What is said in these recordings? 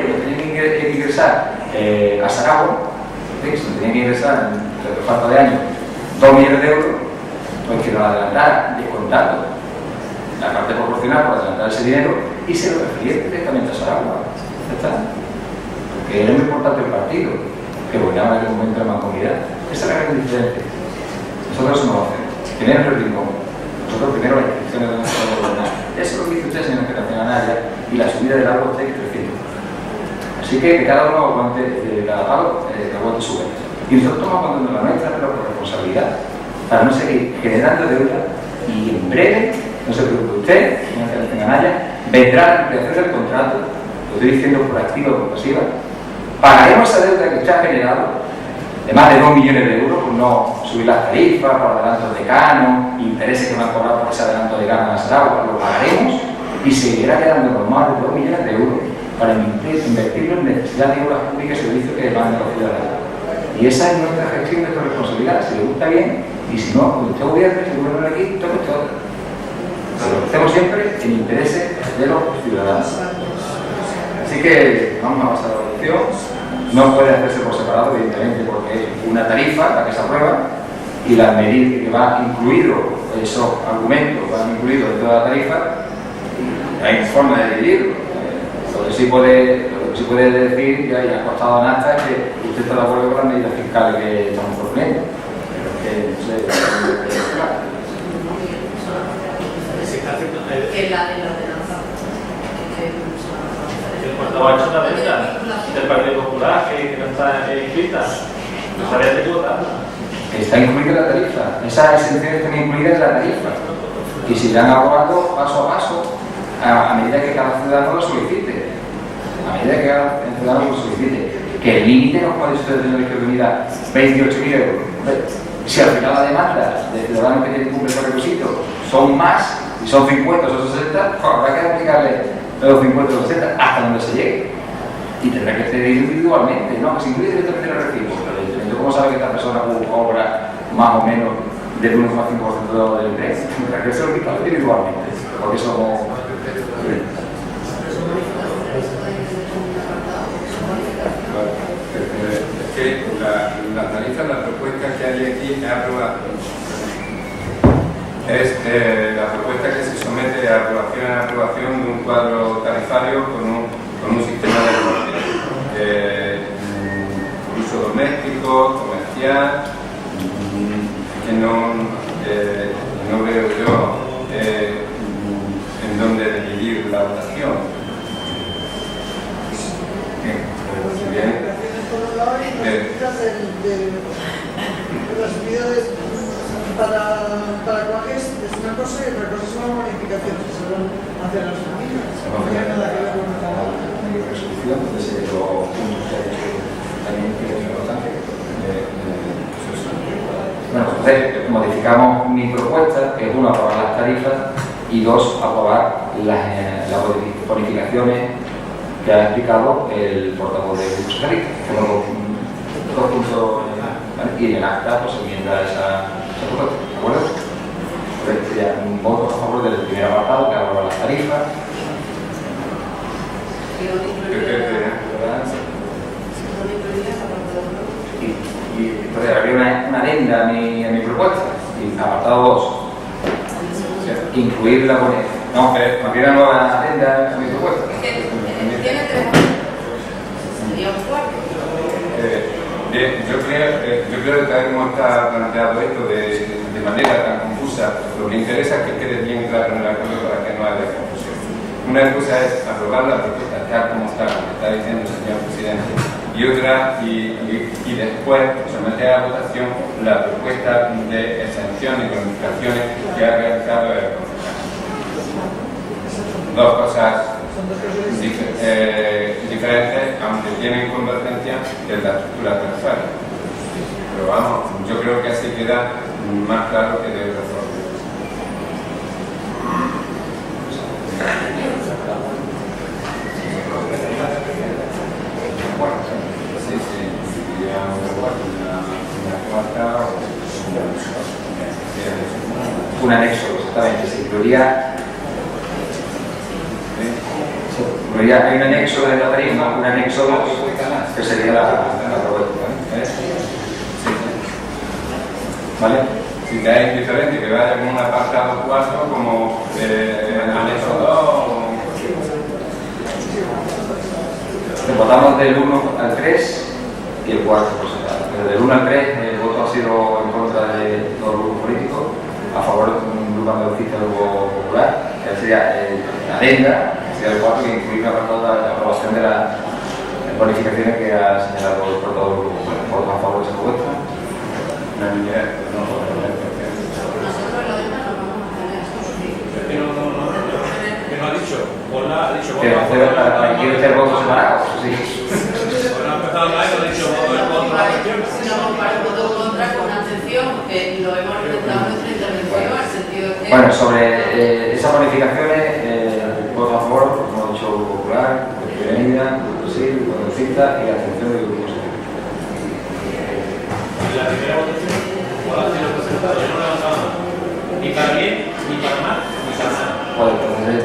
que tenían que ingresar a Saragua, que se tenían que ingresar en falta de años 2 millones de euros, pues que nos adelantara descontando la parte proporcional por adelantar ese dinero y se lo refería directamente a Saragua. Ya está. Porque era muy importante el partido, que gobernaba en aquel momento la Mancomunidad. Esa es la gran diferencia. Nosotros no lo hacemos. Primero el ritmo. Nosotros primero las inscripciones de nuestro gobernar. Eso es lo que dice usted, señor Generación Anaya, y la subida del agua está creciendo. Así que cada uno aguante cada palo, aguante su vez. Y nosotros estamos aguantando la nuestra, pero por responsabilidad, para no seguir generando deuda, y en breve, no se preocupe usted, señor Generación Anaya, vendrá la ampliación del contrato, lo estoy diciendo por activa o por pasiva, pagaremos esa deuda que usted ha generado, de más de 2 millones de euros, por no subir las tarifas, por adelantos de canon, intereses que me han cobrado por ese adelanto de canon a Saragua, lo pagaremos y seguirá quedando más de 2 millones de euros para invertirlo en necesidad de obras públicas y servicios que demandan los ciudadanos. Y esa es nuestra gestión, nuestra responsabilidad. Si le gusta bien, y si no, cuando usted gobierne, si vuelve aquí, toca usted otra. Pero lo hacemos siempre en intereses de los ciudadanos. Así que vamos a pasar a la votación. No puede hacerse por separado, evidentemente, porque es una tarifa la que se aprueba y la medida que va incluido, esos argumentos van incluidos en toda la tarifa, hay forma de dividirlo. Lo que sí puede decir, y ha costado en acta, es que usted está de acuerdo con las medidas fiscales que estamos proponiendo. Pero es que no sé. Que la de la ordenanza. Cuando ha hecho la venta del Partido Popular, que no está inscrita, no sabía de cuota. Está incluida en la tarifa, esas exenciones están incluidas en la tarifa y se irán aprobando paso a paso a medida que cada ciudadano lo solicite. A medida que cada ciudadano lo solicite. Que el límite no puede ser de la unidad 28.000 euros. Si al final la demanda de ciudadanos que tienen cumplir los requisitos son más, y son 50 o son 60, pues habrá que aplicarle los 50 o 60 hasta donde se llegue. Y tendrá que ser individualmente, ¿no? Que se incluye directamente en el recibo. Pero el ayuntamiento, ¿cómo sabe que esta persona cobra más o menos del 1,5% del ingreso? Tendrá que ser individualmente. Porque somos. Es que la tarifa, la propuesta que hay aquí es aprobada. Es la propuesta que se somete a aprobación de un cuadro tarifario con un sistema de uso doméstico, comercial, que no veo yo en dónde dividir la votación. Las unidades para cuajes es una cosa y otra cosa son las bonificaciones que se van hacia las familias. No tiene nada que ver con la resolución, desde los puntos que ha dicho también que es importante. Bueno, entonces modificamos mi propuesta, que es uno, aprobar las tarifas y dos, aprobar las bonificaciones que ha explicado el portavoz de Grupo Socialista. Tenemos dos puntos, ¿vale? Y en el acta pues enmienda esa propuesta, ¿de acuerdo? Entonces sería un voto a favor del primer apartado, que aproba las tarifas. Y entonces habría una adenda a mi propuesta, y apartado 2, incluir la moneda. No, habría una nueva adenda a mi propuesta. Tiene 3 sería un cuarto. Yo creo que hemos planteado esto de manera tan confusa. Lo que interesa es que quede bien claro en el acuerdo para que no haya confusión. Una cosa es aprobar la propuesta tal como está diciendo el señor presidente, y otra, y después someter a votación la propuesta de exención y bonificaciones que ha realizado el concejal. Dos cosas diferentes, aunque tienen convergencia en la estructura tarifaria. Pero vamos, yo creo que así queda más claro que de otra forma. Un anexo, exactamente, se incluiría teoría hay un anexo de la tarifa, un anexo 2, que sería la propuesta. ¿Vale? Si te es diferente, que vaya con un apartado 4 como anexo 2. Votamos del 1 al 3 y el 4 por separado. Pero del 1 al 3 el voto ha sido en contra de todos los grupos políticos, a favor de un grupo andalucista y un grupo popular, que sería la adenda, sería el 4, que incluye la aprobación de las bonificaciones que ha señalado por todos los grupos. ¿Votos a favor de esa propuesta? Nosotros lo demás lo vamos a tener. Que no ha dicho. Hola, ha dicho. Que quiere hacer votos separados, sí. Bueno, ha empezado la ha dicho voto en contra. Si no comparo voto contra con abstención, que lo hemos presentado en nuestra intervención, al sentido que... Bueno, sobre esas bonificaciones, votos a favor, como ha dicho el Grupo Popular, el Primera Medida, el Grupo Brasil, el Grupo Cita y la abstención del Grupo Social. La primera votación, ¿cuál ha sido el resultado? Yo no he levantado nada. Ni para bien, ni para mal, ni para nada. Bueno, entonces,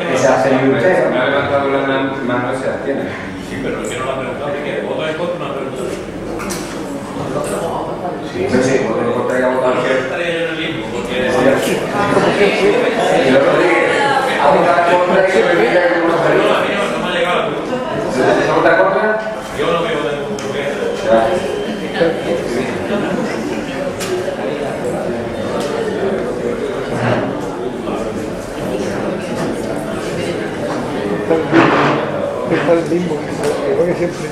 ¿qué se hace en usted? Me ha levantado la mano y se abstiene. Sí, pero el que no lo ha preguntado, ¿qué quiere? ¿Voto en contra o no ha preguntado? Sí, sí, voto en contra y ha votado. Porque estaría yo en el limbo, porque... Y el otro día, ha votado en contra y se me dice que no se No, a mí no me ha llegado la pregunta. ¿Se vota en contra? Yo no me voto en contra. Gracias. Está el limbo, igual que siempre.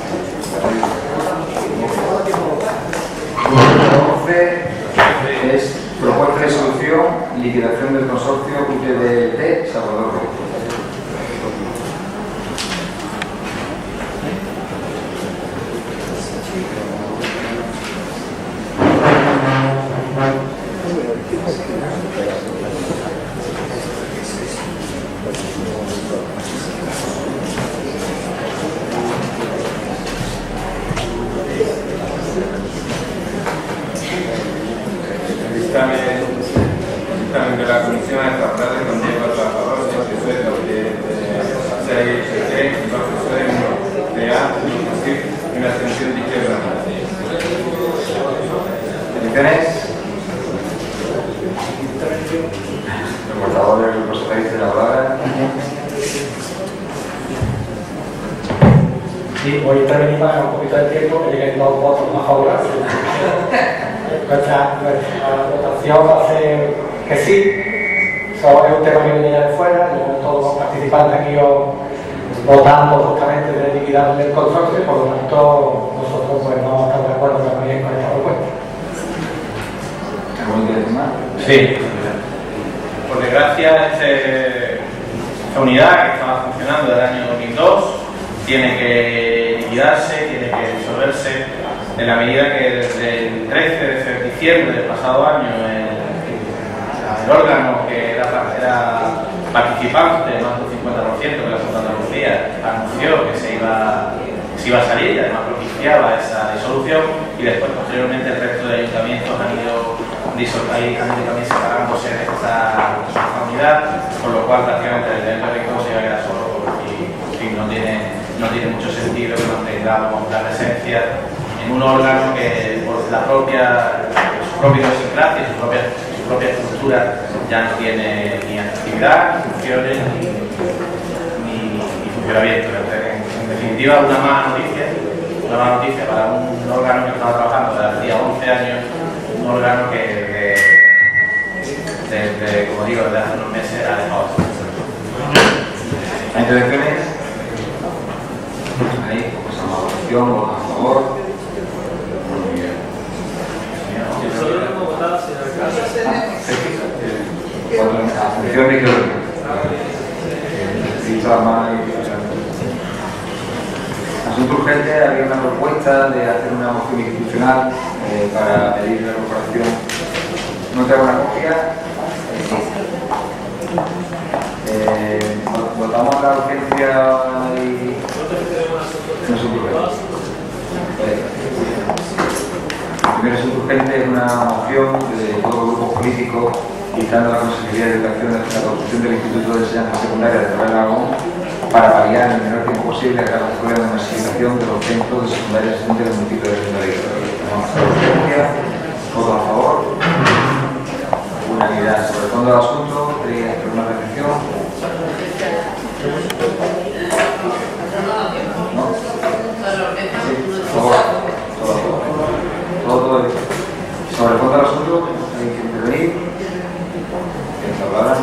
11 es propuesta de solución, liquidación del consorcio UTDT Salvador Rojo. Dictamen de la Comisión de Favorable con 10 votos a favor, 6 de sueldo, 6 de 3, 2 de sueldo, 1 de A, y una abstención de izquierda. ¿Peticiones? El portavoz del Grupo Socialista de la palabra. Sí, voy a intervenir para un poquito de tiempo, que lleguen 2 votos más favorables. Nuestra votación va a ser que sí, solo es un tema que viene ya de fuera, y todos los participantes aquí votando justamente de liquidar el consorcio, por lo tanto nosotros pues no estamos de acuerdo también con esta propuesta. ¿Algo que decir más? Sí, por desgracia esta unidad que estaba funcionando desde el año 2002 tiene que liquidarse, tiene que disolverse en la medida que desde el 13 de diciembre del pasado año el órgano que era participante de más del 50% de la Junta de Andalucía anunció que se iba a salir y además propiciaba esa disolución, y después posteriormente el resto de ayuntamientos han ido también separándose de esta unidad, con lo cual prácticamente el rector se iba a quedar solo y no tiene mucho sentido que mantengamos la presencia en un órgano que por su propia idiosincrasia, su propia estructura ya no tiene ni actividad, ni funciones, ni funcionamiento. En definitiva, una mala noticia para un órgano que estaba trabajando desde hacía 11 años, un órgano que desde, como digo, desde hace unos meses ha dejado de funcionar. ¿Hay intervenciones? Ahí, pues a la votación, votos a favor. Solo hemos votado sin alcance. Abstención de que asunto urgente, había una propuesta de hacer una moción institucional para pedir la corporación. No tengo una copia. Votamos la urgencia y no asunto urgente. El primer asunto urgente es una moción de todos los grupos políticos instando a la Consejería de Educación de la construcción del Instituto de Enseñanza Secundaria de Torre Aragón para paliar en el menor tiempo posible a los problemas de masificación de los centros de secundaria existentes del municipio de Tenerife. Voto a favor. Unanimidad. Sobre el fondo del asunto, ¿queréis hacer una reflexión? ¿No? Sí, todo. Sobre el fondo del asunto, ¿hay que intervenir? ¿Quién se hablará?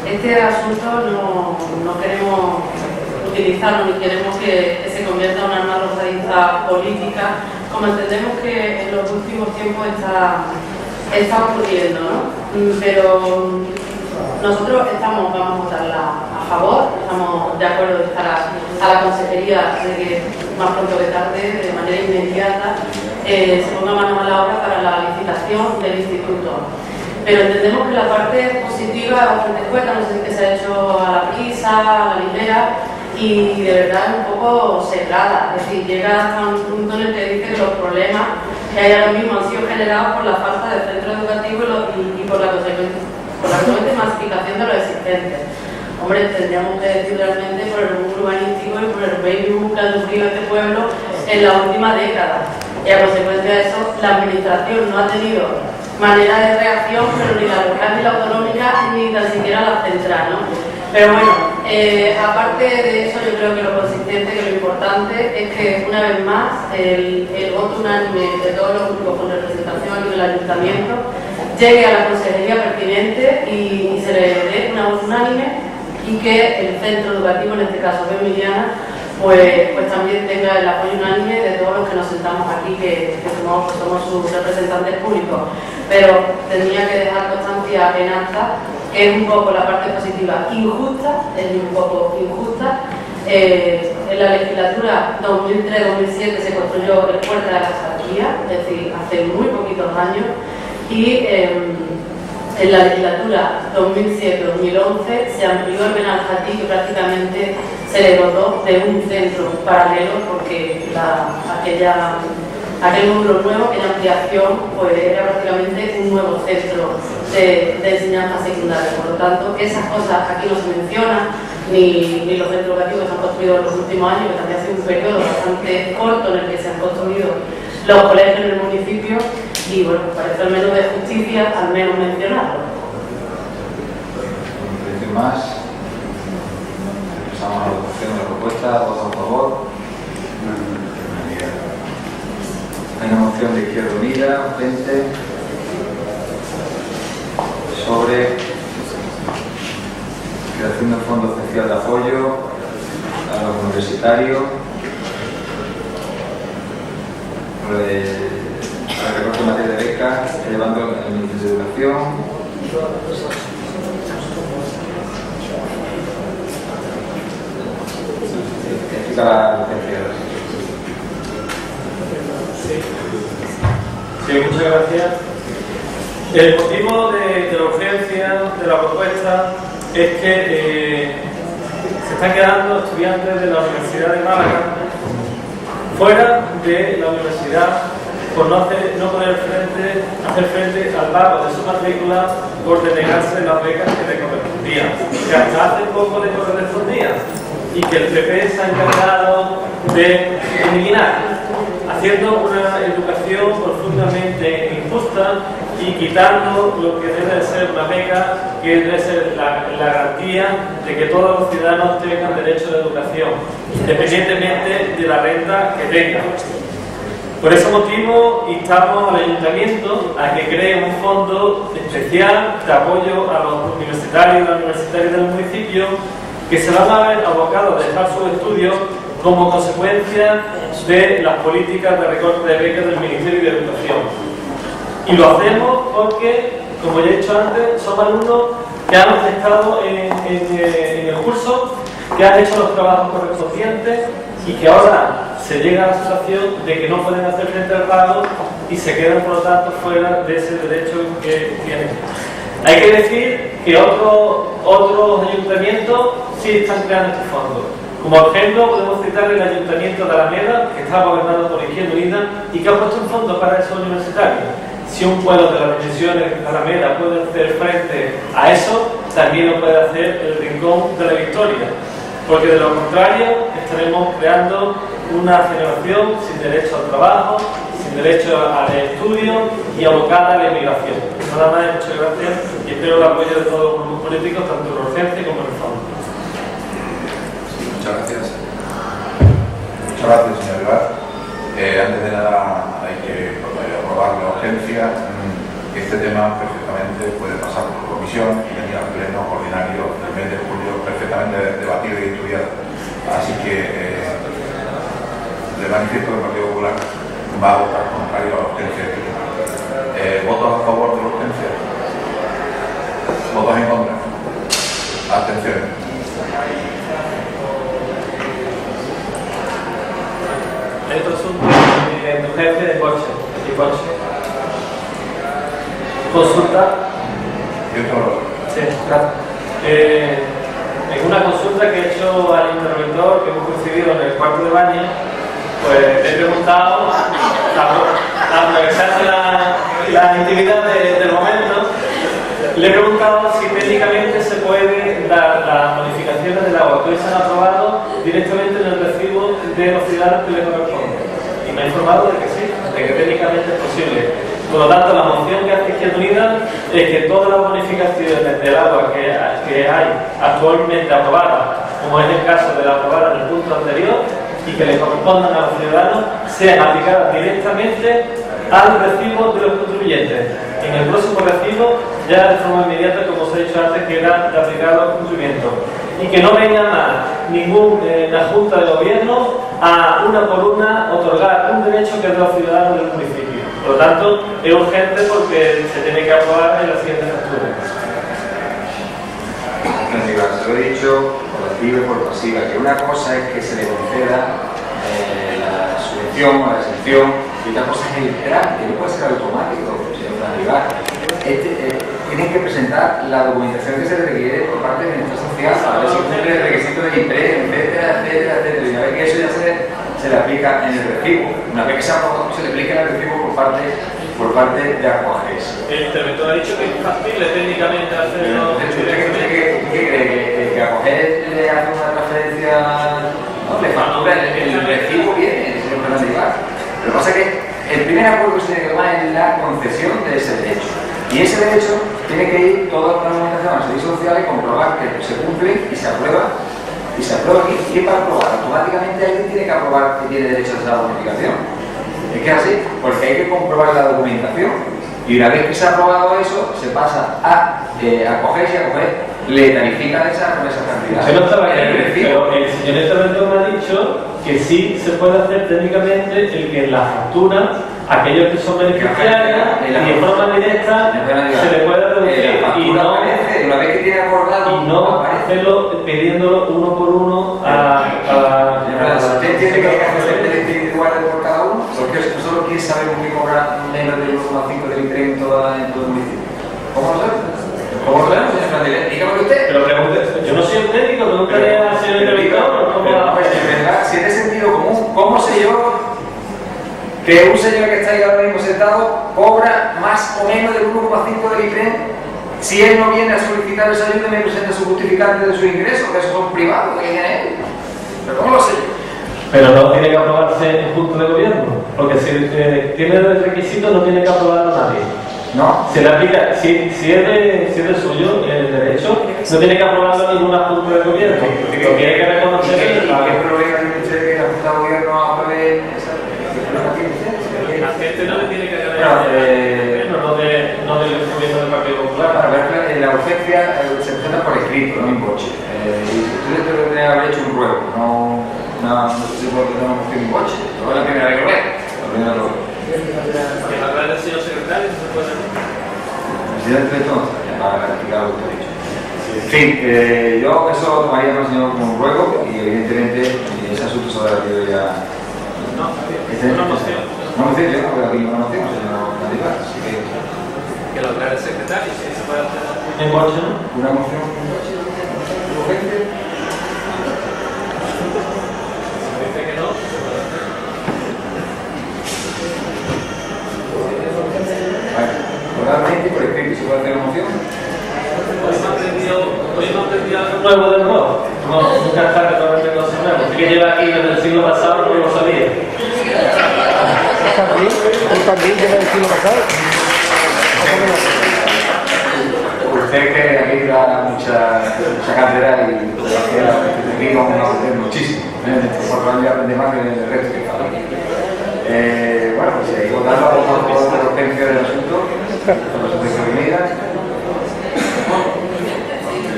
Este asunto no queremos utilizarlo ni queremos que se convierta en una arma arrojadiza política, como entendemos que en los últimos tiempos está ocurriendo, ¿no? Pero nosotros vamos a votarla a favor, estamos de acuerdo de estar a la consejería de que más pronto que tarde, de manera inmediata, se ponga manos a la obra para la licitación del instituto. Pero entendemos que la parte positiva es bastante escueta, no sé si se ha hecho a la prisa, a la ligera, y de verdad es un poco cerrada. Es decir, llega a un punto en el que dice que los problemas que hay ahora mismo han sido generados por la falta de centro educativo y por la consecuente masificación de los existentes. Hombre, tendríamos que decir realmente por el boom urbanístico y por el baby boom que ha sufrido este pueblo en la última década. Y a consecuencia de eso, la administración no ha tenido manera de reacción, pero ni la local ni la autonómica, ni tan siquiera la central, ¿no? Pero bueno, aparte de eso, yo creo que lo consistente, que lo importante es que una vez más el voto unánime de todos los grupos con representación aquí en el ayuntamiento llegue a la consejería pertinente y se le dé una voz unánime y que el centro educativo, en este caso de Emiliana, pues también tenga el apoyo unánime de todos los que nos sentamos aquí, que somos sus representantes públicos. Pero tendría que dejar constancia en acta que es un poco la parte positiva injusta, en la legislatura 2003-2007 se construyó el Puerta de la Sarquía, es decir, hace muy poquitos años, y en la legislatura 2007-2011 se amplió el Benalcatí, que prácticamente se le dotó de un centro paralelo porque aquel módulo nuevo, aquella ampliación, pues era prácticamente un nuevo centro de enseñanza secundaria. Por lo tanto, esas cosas aquí no se mencionan, ni los centros educativos que se han construido en los últimos años, que también ha sido un periodo bastante corto en el que se han construido los colegios en el municipio, y bueno, parece al menos de justicia, al menos mencionarlo. Más. Empezamos a la votación de la propuesta. ¿Votos a favor? Hay una moción de Izquierda Unida, urgente, sobre creación del Fondo Especial de Apoyo a los universitarios, para el recorte en materia de becas, llevando al Ministerio de Educación. Sí, muchas gracias. El motivo de la urgencia de la propuesta es que se están quedando estudiantes de la Universidad de Málaga fuera de la universidad por no poder hacer frente al pago de su matrícula por denegarse las becas que le correspondían, que hasta hace poco le correspondían y que el PP se ha encargado de eliminar, haciendo una educación profundamente injusta y quitando lo que debe de ser una beca, que debe ser la garantía de que todos los ciudadanos tengan derecho a la educación, independientemente de la renta que tengan. Por ese motivo, instamos al Ayuntamiento a que cree un fondo especial de apoyo a los universitarios y las universitarias del municipio que se van a ver abocados a dejar sus estudios como consecuencia de las políticas de recorte de becas del Ministerio de Educación. Y lo hacemos porque, como ya he dicho antes, son alumnos que han estado en el curso, que han hecho los trabajos correspondientes y que ahora se llega a la situación de que no pueden hacer frente al pago y se quedan, por lo tanto, fuera de ese derecho que tienen. Hay que decir que otros ayuntamientos sí están creando este fondo. Como ejemplo podemos citar el Ayuntamiento de Alameda, que está gobernado por Izquierda Unida y que ha puesto un fondo para esos universitarios. Si un pueblo de las dimensiones de Alameda puede hacer frente a eso, también lo puede hacer el Rincón de la Victoria, porque de lo contrario estaremos creando una generación sin derecho al trabajo, sin derecho al estudio y abocada a la inmigración. Nada más, muchas gracias y espero el apoyo de todos los grupos políticos, tanto en la urgencia como en el fondo. Muchas gracias. Muchas gracias, señor Ibar. Antes de nada hay que aprobar la urgencia. Este tema perfectamente puede pasar por comisión y venir al pleno ordinario del mes de julio perfectamente debatido y estudiado. Así que le manifiesto que el Partido Popular va a votar contrario a la urgencia. ¿Votos a favor de la urgencia? ¿Votos en contra? ¿Abstenciones? Hay otro asunto de urgencia de coche. Consulta. Sí, gracias. En una consulta que he hecho al interventor que hemos recibido en el cuarto de baño, pues le he preguntado, aprovechando la intimidad del momento, le he preguntado si técnicamente se puede dar las modificaciones del agua que hoy se han aprobado directamente en el recibo de los ciudadanos que les corresponde. Y me ha informado de que sí, de que técnicamente es posible. Por lo tanto, la moción que hace Izquierda Unida es que todas las bonificaciones del agua que hay actualmente aprobadas, como es el caso de la aprobada en el punto anterior, y que le correspondan a los ciudadanos, sean aplicadas directamente al recibo de los contribuyentes. En el próximo recibo, ya de forma inmediata, como os he dicho antes, queda de aplicar los cumplimientos. Y que no venga más ninguna junta de gobierno a una por una otorgar un derecho que es de los ciudadanos del municipio. Por lo tanto, es urgente porque se tiene que aprobar en la siguiente factura. Se lo he dicho por activa y por pasiva, que una cosa es que se le conceda la subvención o la exención y otra cosa es el trámite, no puede ser automático, señor Franribar. Tienen que presentar la documentación que se requiere por parte del Ministerio Social para ver si cumple el requisito del IPRE, etcétera, etcétera, etcétera. Y una vez que eso ya se le aplica en el recibo, una vez que se aprobado, se le aplica en el recibo por parte de Aquages. El interventor ha dicho que es factible técnicamente hacerlo. ¿Qué cree? ¿Que Aquages le hace una transferencia? No, le factura el recibo viene, señor Fernández. Lo que pasa es que el primer acuerdo que se tiene que tomar es la concesión de ese derecho. Y ese derecho tiene que ir toda la documentación al servicio social y comprobar que se cumple y se aprueba. Y se aprueba aquí. ¿Y para aprobar? Automáticamente alguien tiene que aprobar que tiene derecho a esa bonificación. Es que es así, porque hay que comprobar la documentación. Y una vez que se ha aprobado eso, se pasa a acoger y acoger le tarifican con esa cantidad. Yo no estaba aquí, pero el señor interventor me ha dicho que sí se puede hacer técnicamente el que en la factura aquellos que son beneficiarios y de forma directa se le puede reducir y no aparece, una vez que tiene acordado y no hacerlo pidiéndolo uno por uno a ¿usted entiende que hay que hacer individuales por cada uno? Porque solo quiere saber por qué cobra menos del 1,5 del incremento en todo el municipio. ¿Cómo lo sabe? ¿Cómo lo sabemos, señor Frandilet? Dígame usted. Pero pregunte, yo no soy un técnico, preguntaré al señor interventor cómo va a hacer. Si es de sentido común, ¿cómo sé yo que un señor que está ahí ahora mismo sentado cobra más o menos del 1,5 del IPREM si él no viene a solicitar esa ayuda y me presenta su justificante de su ingreso, que esos son privados, que viene él? ¿Pero cómo lo sé yo? Pero no tiene que aprobarse en punto de gobierno, porque si tiene el requisito no tiene que aprobarlo nadie. No. Se le aplica, si es de suyo el derecho, no tiene que aprobarlo ninguna junta de gobierno. Lo tiene que reconocer. ¿Qué problema tiene usted que la junta de gobierno apruebe esa? La gente no le tiene que agradecer, no del gobierno del Partido Popular. Para ver, la urgencia se presenta por escrito, no en coche. Y usted debe de haber hecho un ruego, no sé por qué no hemos hecho un coche. No es la primera vez que lo veo. La primera vez que lo veo. Que hablar del señor secretario, se puede. Presidente de todo, para explicar lo que he dicho. En fin, yo eso lo tomaría más como un ruego y evidentemente ese asunto se ha debatido ya. No, una moción. Una moción, yo no veo aquí una moción, señor candidato, así que. Que lo aclare el secretario, si se puede hacer. En coche, ¿no? Una moción urgente. se puede hacer la moción. Hoy me ha aprendido algo nuevo de nuevo. No, nunca es tarde para aprender cosas nuevas. Usted que lleva aquí desde el siglo pasado no lo sabía. ¿También lleva el siglo pasado? Usted que aquí da mucha cátedra y aquí vamos a aprender muchísimo. En estos 4 años aprende más que en el resto que está aquí. Bueno, pues seguimos dando a favor de la urgencia del asunto, con los asuntos que vengan.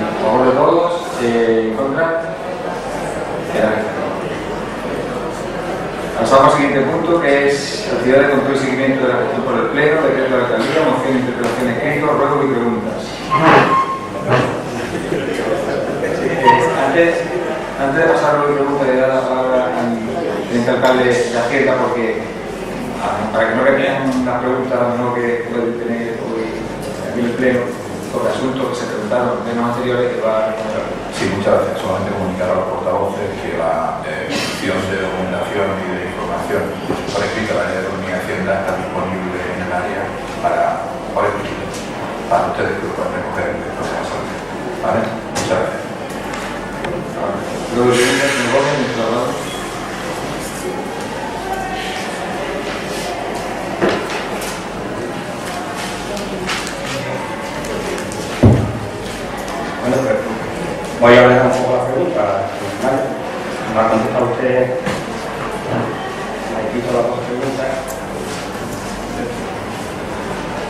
A favor de todos, en contra. Pasamos al siguiente punto, que es actividad de control y seguimiento de la gestión por el Pleno, decreto de la alcaldía, moción, interpelación escrito, ruegos y preguntas. Antes de pasar a la pregunta, le voy a dar la palabra al teniente alcalde de Hacienda, porque para que no repiten las preguntas que puede tener hoy aquí en el Pleno sobre asuntos que se preguntaron en plenos anteriores, que va a responder. Sí, muchas gracias. Solamente comunicar a los portavoces que la función de documentación y de información por escrito de la ley de economía y hacienda está disponible en el área por escrito, para ustedes que lo puedan recoger en el próximo salón. ¿Vale? Muchas gracias. Luego, señor Gómez, nuestro abogado. Bueno, pues voy a hablar un poco la pregunta. Me ha contestado usted, me ha escrito las 2 preguntas.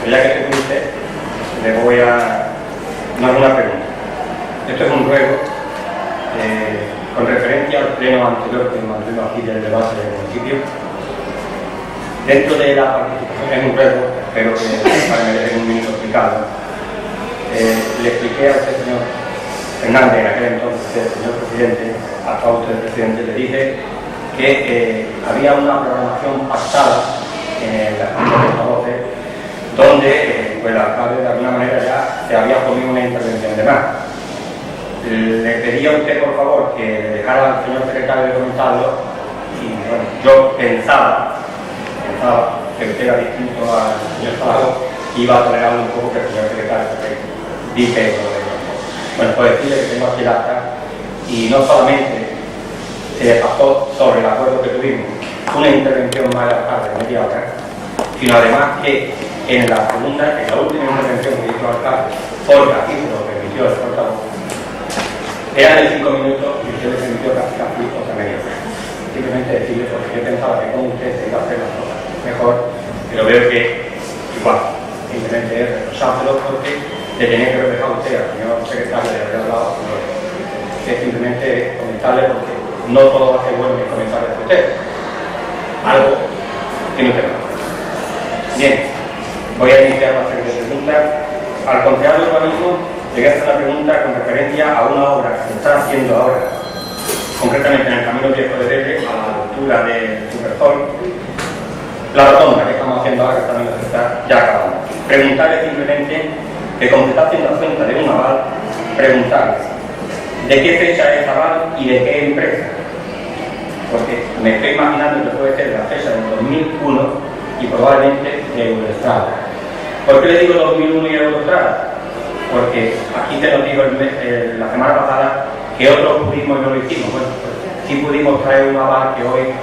Pero ya que te usted, le voy a... No es una pregunta. Esto es un ruego con referencia al pleno anterior que mantuvimos aquí del debate del municipio. Dentro de la participación en un ruego, espero que para me dejen un minuto explicado. Le expliqué a usted, señor Fernández, en aquel entonces, señor presidente, actual usted presidente, le dije que había una programación pactada en la Junta de 12, donde pues, el alcalde de alguna manera ya se había comido una intervención de más. Le pedí a usted, por favor, que le dejara al señor secretario de comentarlo, y bueno, yo pensaba que usted era distinto al señor Salago, iba a tolerarlo un poco que el señor secretario dice bueno, pues decirle que tengo aquí el acta y no solamente se le pasó sobre el acuerdo que tuvimos una intervención más tarde de media hora, sino además que en la última intervención que hizo el alcalde, porque aquí se lo permitió el portavoz, eran de 5 minutos y usted le permitió casi otra media hora. Simplemente decirle, porque yo pensaba que con usted se iba a hacer las cosas mejor, pero veo que igual, simplemente es reprosárselo porque le tenía que reflejar usted al señor secretario de haber hablado, que simplemente comentarle porque no todo va a ser bueno en comentarios de usted. Algo tiene usted. Bien, voy a iniciar una serie de preguntas. Al concejal de urbanismo le voy a hacer una pregunta con referencia a una obra que se está haciendo ahora, concretamente en el Camino Viejo de Dele, a la altura del Supersol, la rotonda que estamos haciendo ahora, que también está ya acabando. Preguntarle simplemente que como se está haciendo cuenta de un aval, preguntarle de qué fecha es aval y de qué empresa. Porque me estoy imaginando que puede ser la fecha del 2001 y probablemente de Eurostrada. ¿Por qué le digo 2001 y Eurostrada? Porque aquí te lo digo la semana pasada que otros pudimos y no lo hicimos. Bueno, pues, sí pudimos traer un aval que hoy,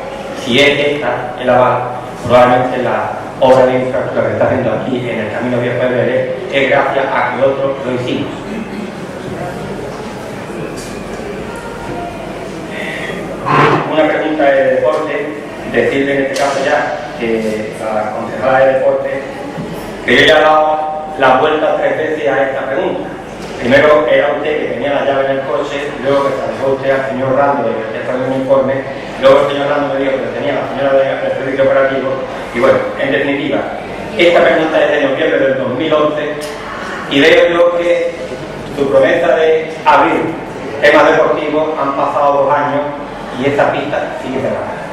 si es esta el aval, probablemente la obra de infraestructura que se está haciendo aquí en el Camino Viejo de Dele es gracias a que otros lo hicimos. Una pregunta de deporte, decirle en este caso ya que a la concejala de deporte que yo ya he dado la vuelta 3 veces a esta pregunta. Primero era usted que tenía la llave en el coche, luego que se la dejó usted al señor Rando de que estaba en un informe, luego el señor Rando me dijo que tenía la señora del servicio operativo, y bueno, en definitiva, esta pregunta es de noviembre del 2011 y veo yo que su promesa de abrir temas deportivos han pasado 2 años y esta pista sigue cerrada.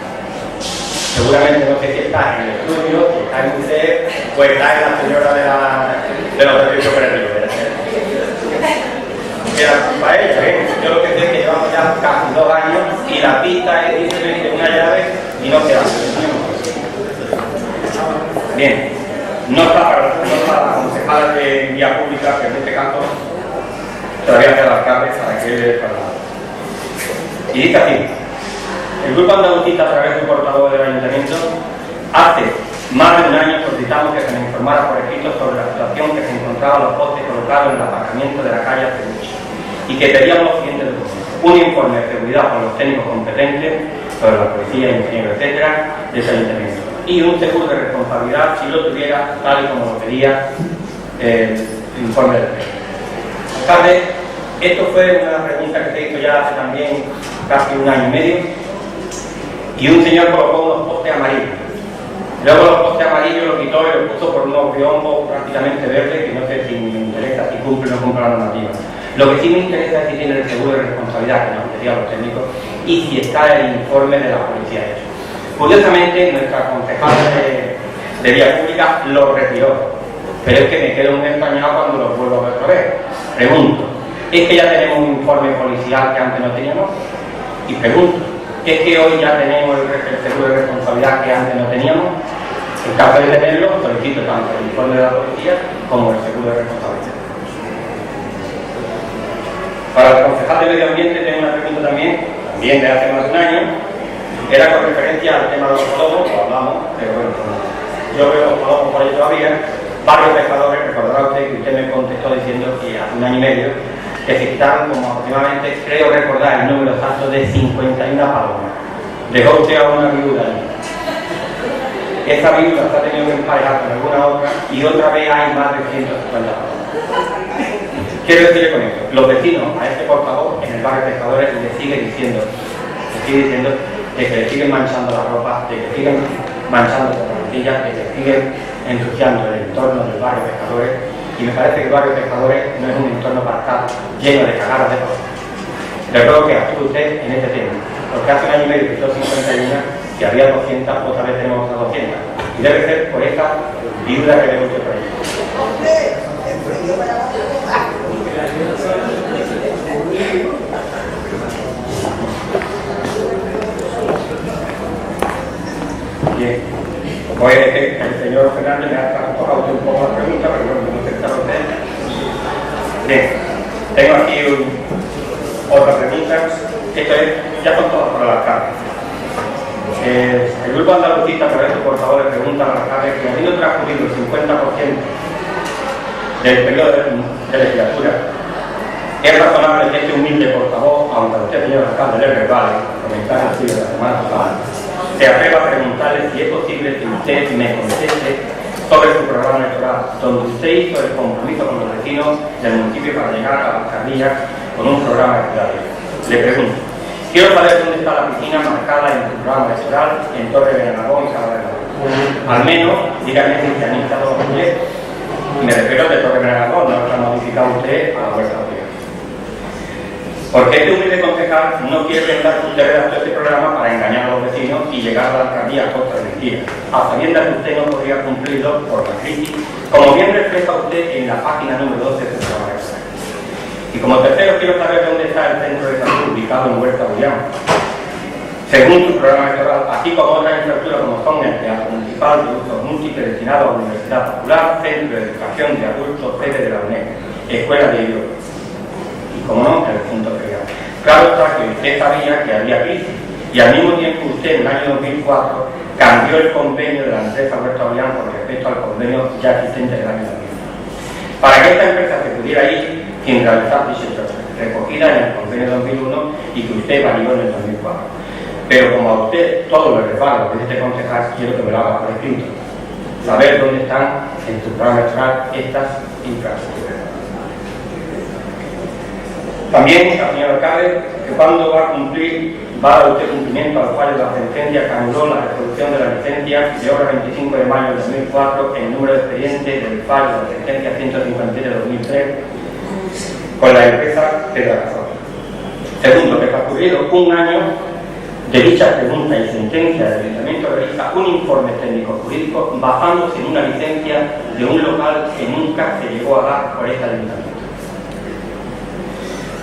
Seguramente no sé si está en el estudio, si está en usted, o está en la señora de los servicios operativos. Era culpa ella, ¿eh? Yo lo que sé es que llevamos ya casi 2 años y la pista es simplemente una llave y no queda. Bien, no está para la concejala de vía pública, que en este caso todavía queda alcalde para que él y dice así: el grupo andalucista, a través del portavoz del ayuntamiento, hace más de un año solicitamos que se nos informara por escrito sobre la situación que se encontraban los postes colocados en el aparcamiento de la calle Acebuche y que pedíamos los siguientes documentos: un informe de seguridad con los técnicos competentes, sobre la policía, ingenieros, etcétera, de ese ayuntamiento, y un seguro de responsabilidad si lo tuviera, tal y como lo pedía el informe del técnico. Alcalde, esto fue una pregunta que se hizo ya hace también casi un año y medio, y un señor colocó unos postes amarillos. Luego los postes amarillos lo quitó y lo puso por unos biombos prácticamente verdes, que no sé si me interesa si cumple o no cumple la normativa. Lo que sí me interesa es si tiene el seguro de responsabilidad que nos pedían los técnicos y si está el informe de la policía hecho. Curiosamente, nuestra concejala de vía pública lo retiró, pero es que me quedo muy extrañado cuando lo vuelvo a ver otra vez. Pregunto, ¿es que ya tenemos un informe policial que antes no teníamos? Y pregunto, ¿es que hoy ya tenemos el seguro de responsabilidad que antes no teníamos? En caso de tenerlo, solicito tanto el informe de la policía como el seguro de responsabilidad. Para el concejal de Medio Ambiente tengo una pregunta también de hace más de un año. Era con referencia al tema de los colomos, lo hablamos, pero bueno, yo veo los colomos por ahí todavía. Varios pescadores, recordará usted que usted me contestó diciendo que hace un año y medio que se quitaron como aproximadamente, creo recordar el número exacto, de 51 palomas. Dejó usted a una viuda allí. Esa viuda se ha tenido que emparejar con alguna otra y otra vez hay más de 150 palomas. Quiero decirle con esto, los vecinos a este portavoz en el barrio de Pescadores le siguen diciendo de que le siguen manchando la ropa, de que siguen manchando las zapatillas, de que siguen ensuciando el entorno del barrio de Pescadores, y me parece que el barrio de Pescadores no es un entorno para estar lleno de cagadas de cosas. Le ruego que actúe usted en este tema, porque hace un año y medio que son 51, si había 200, otra vez tenemos otras 200, y debe ser por esta viuda que ve usted por ahí. Bien, pues el señor Fernández me ha tocado un poco la pregunta, pero bueno, no sé si está usted. Bien, tengo aquí otra pregunta. Esto es, ya son todas para el alcalde. El grupo andalucista, por eso, por favor, le pregunta al alcalde que habiendo transcurrido el 50% del periodo de legislatura, es razonable que este humilde portavoz, aunque a usted, señor alcalde, le regale comentar así de la semana pasada, se atreva a preguntarle si es posible que usted me conteste sobre su programa electoral, donde usted hizo el compromiso con los vecinos del municipio para llegar a la alcaldía con un programa electoral. Le pregunto, quiero saber dónde está la piscina marcada en su programa electoral en Torre de Aragón y Caballero. Al menos, dígame si se han instalado los proyectos. Me refiero de Torre de Aragón, no lo ha modificado usted a la Huerta de. Porque este humilde concejal no quiere pensar que usted redactó este programa para engañar a los vecinos y llegar a la alcaldía a costa de mentiras, a sabiendas que usted no podría cumplirlo por la crisis, como bien refleja usted en la página número 12 de su programa. Y como tercero, quiero saber dónde está el centro de salud ubicado en Huerta Bullán. Según su programa electoral, así como otras infraestructuras como son el Teatro Municipal de uso múltiple destinado a la Universidad Popular, Centro de Educación de Adultos, sede de la UNED, Escuela de Idiomas. Como no, el punto feriado. Claro está que usted sabía que había crisis y al mismo tiempo usted en el año 2004 cambió el convenio de la empresa Huerta Bullán con respecto al convenio ya existente del año 2000. Para que esta empresa se pudiera ir sin realizar dicha recogida en el convenio 2001 y que usted validó en el 2004. Pero como a usted todo lo resbala de este concejal, quiero que me lo haga por escrito. Saber dónde están en su programa electoral estas infraestructuras. También, señor alcalde, que cuando va a dar usted cumplimiento al fallo de la sentencia que anuló la resolución de la licencia de obra 25 de mayo de 2004 en el número de expediente del fallo de la sentencia 157 de 2003 con la empresa Pedra Cazón. Segundo, que transcurrido un año de dicha pregunta y sentencia del Ayuntamiento realiza un informe técnico jurídico basándose en una licencia de un local que nunca se llegó a dar por este Ayuntamiento.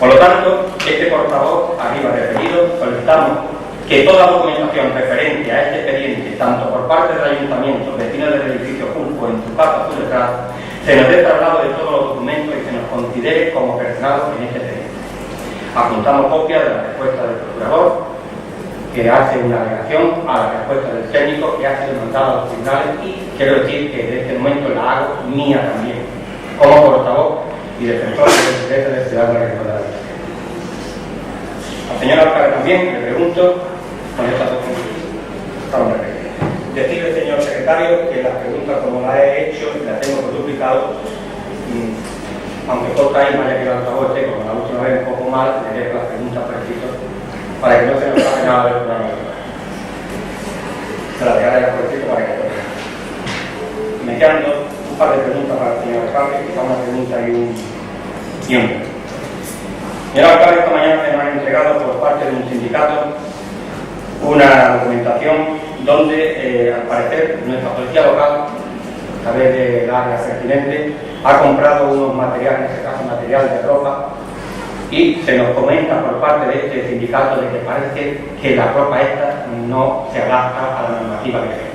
Por lo tanto, este portavoz arriba referido solicitamos que toda documentación referente a este expediente, tanto por parte del Ayuntamiento, vecinos del edificio Junco, en tu casa, tu detrás, se nos dé traslado de todos los documentos y se nos considere como personados en este expediente. Apuntamos copias de la respuesta del procurador, que hace una alegación a la respuesta del técnico que hace demandada a los tribunales, y quiero decir que desde este momento la hago mía también, como portavoz y defensor del interés del ciudadano de la República. Al señor alcalde también le pregunto, con estas dos preguntas. Decirle, señor secretario, que las preguntas como las he hecho y las tengo por duplicado, aunque por ahí me haya quedado el favor, como la última vez un poco mal, le dejo las preguntas por escrito para que no se nos pase nada del programa. Se la dejaré por escrito para que todo. Me quedan un par de preguntas para el señor alcalde, quizá una pregunta y un. Señor alcalde, esta mañana se nos ha entregado por parte de un sindicato una documentación donde, al parecer, nuestra policía local, a través del área pertinente, ha comprado unos materiales, en este caso material de ropa, y se nos comenta por parte de este sindicato de que parece que la ropa esta no se adapta a la normativa vigente.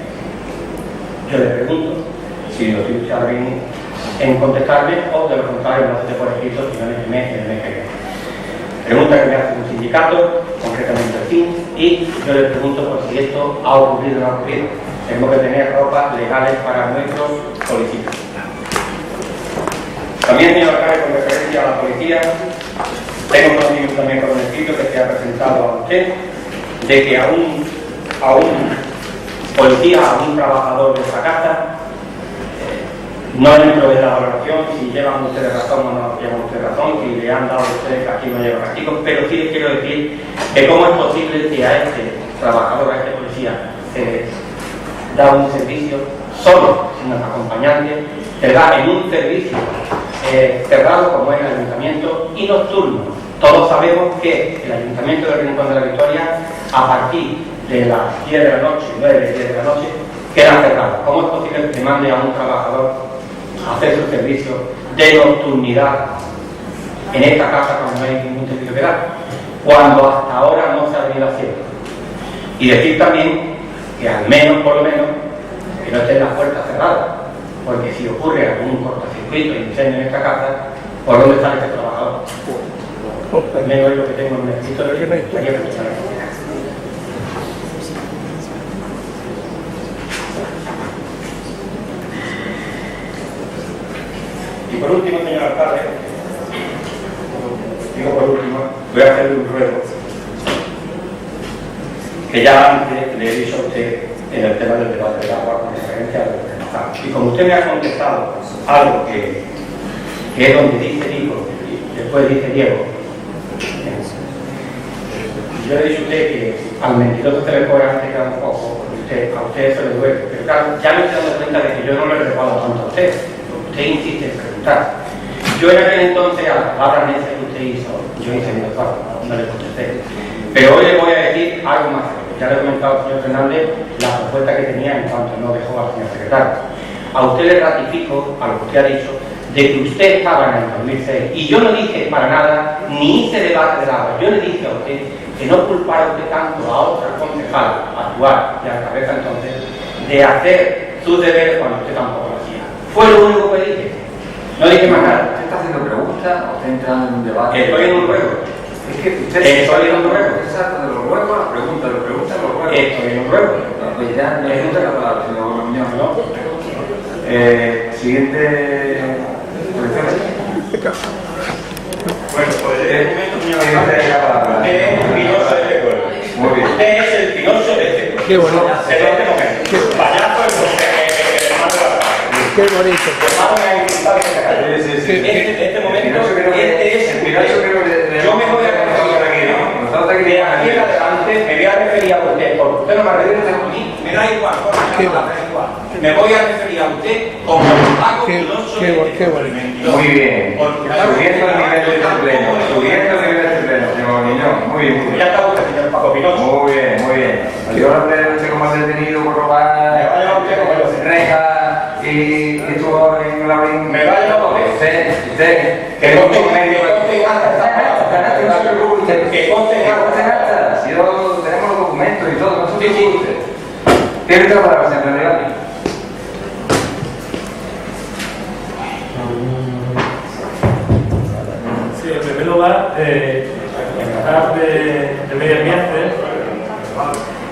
Yo le pregunto si lo tiene usted bien en contestarme, o de lo contrario no se te por escrito, sino en el mes que viene. Pregunta que me hace un sindicato, concretamente el FIN, y yo le pregunto por si esto ha ocurrido o no ha ocurrido. Tenemos que tener ropas legales para nuestros policías. También, señor alcalde, con referencia a la policía, tengo conocimiento también con un escrito que se ha presentado a usted, de que a un policía, a un trabajador de esta casa, no dentro de la valoración, si llevan ustedes razón o no llevan ustedes razón, si le han dado a ustedes castigo o no llevan castigo, pero sí les quiero decir que cómo es posible que a este trabajador, a este policía, se da un servicio solo, sin acompañante, se da en un servicio cerrado como es el ayuntamiento y nocturno. Todos sabemos que el ayuntamiento del Rincón de la Victoria, a partir de las 10 de la noche, 9, 10 de la noche, queda cerrado. ¿Cómo es posible que mande a un trabajador hacer su servicio de nocturnidad en esta casa cuando no hay ningún servicio que dar, cuando hasta ahora no se ha venido haciendo? Y decir también que al menos, por lo menos, que no estén las puertas cerradas, porque si ocurre algún cortocircuito e incendio en esta casa, ¿por dónde está este trabajador? Al menos es lo que tengo en el escrito de ayer. Y por último, señor alcalde, voy a hacerle un ruego que ya antes le he dicho a usted en el tema del debate del agua con referencia a lo que nos da. Y como usted me ha contestado algo que es donde dice Nico y después dice Diego, yo le he dicho a usted que al mentiroso se le puede explicar un poco, porque a usted eso le duele, pero claro, ya me estoy dando cuenta de que yo no le recuerdo tanto a usted. Usted insiste en preguntar. Yo en aquel entonces, a las palabras necias que usted hizo, yo hice mi doctorado, no le contesté. Pero hoy le voy a decir algo más. Ya le he comentado al señor Fernández la propuesta que tenía en cuanto no dejó al señor secretario. A usted le ratifico, a lo que usted ha dicho, de que usted estaba en el 2006. Y yo no dije para nada, ni hice debate del agua. Yo le dije a usted que no culpara usted tanto a otra concejal actual y a la cabeza entonces de hacer sus deberes cuando usted tampoco lo hacía. Fue lo único que dije. No dije más nada. ¿Usted está haciendo preguntas o está entrando en un debate? Estoy en un ruego. Es que usted estoy en un ruego. Usted salta de los ruegos a las preguntas, los ruegos. Estoy en un ruego. Pues ya no es la palabra, señor Muñoz, ¿no? Siguiente. Bueno, pues en este momento, señor Usted es el Pinocho de este pueblo. Muy bien. Usted es el Pinocho de este pueblo. Qué bonito. En este momento. Payaso es lo que Qué bonito. Este momento, este es el Pinocho. Yo me voy a de aquí en adelante me voy a referir a usted, porque usted no me refiere a mí, me da igual, me voy a referir a usted como Paco Pinocho. Qué bonito. Muy bien. Subiendo el nivel de pleno. Subiendo el nivel de pleno, señor Muñoz. Muy bien. Ya está usted, señor Paco Pinocho. Muy bien, muy bien. Yo no sé cómo se ha detenido por robar rejas y estuvo en la brin. Me va a llevar usted, que no tengo medio. Que conste en acta. Si no tenemos los documentos y todo, no se preocupe usted. Tiene otra palabra, señor Real. Sí, en primer lugar, de medio ambiente,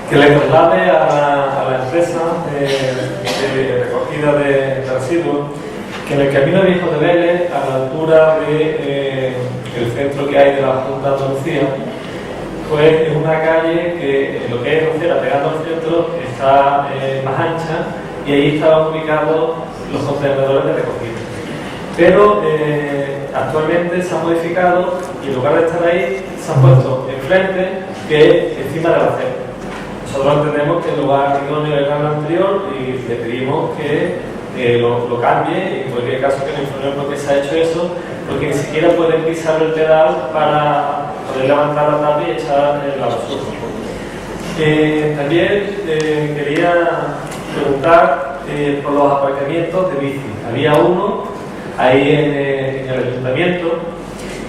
que le traslade a la empresa de recogida de residuos que en el Camino Viejo de Vélez, a la altura del centro que hay de la Junta de Andalucía, pues es una calle que lo que es Rociera, pegando al centro, está más ancha y ahí estaban ubicados los contenedores de recogida. Pero actualmente se ha modificado y en lugar de estar ahí, se han puesto enfrente, que es encima de la acera. Nosotros entendemos que el lugar idóneo era el anterior y le pedimos que lo cambie, y en cualquier caso que nos informemos por qué se ha hecho eso, porque ni siquiera pueden pisar el pedal para poder levantar la tabla y echar la basura. También quería preguntar por los aparcamientos de bici. Había uno ahí en el ayuntamiento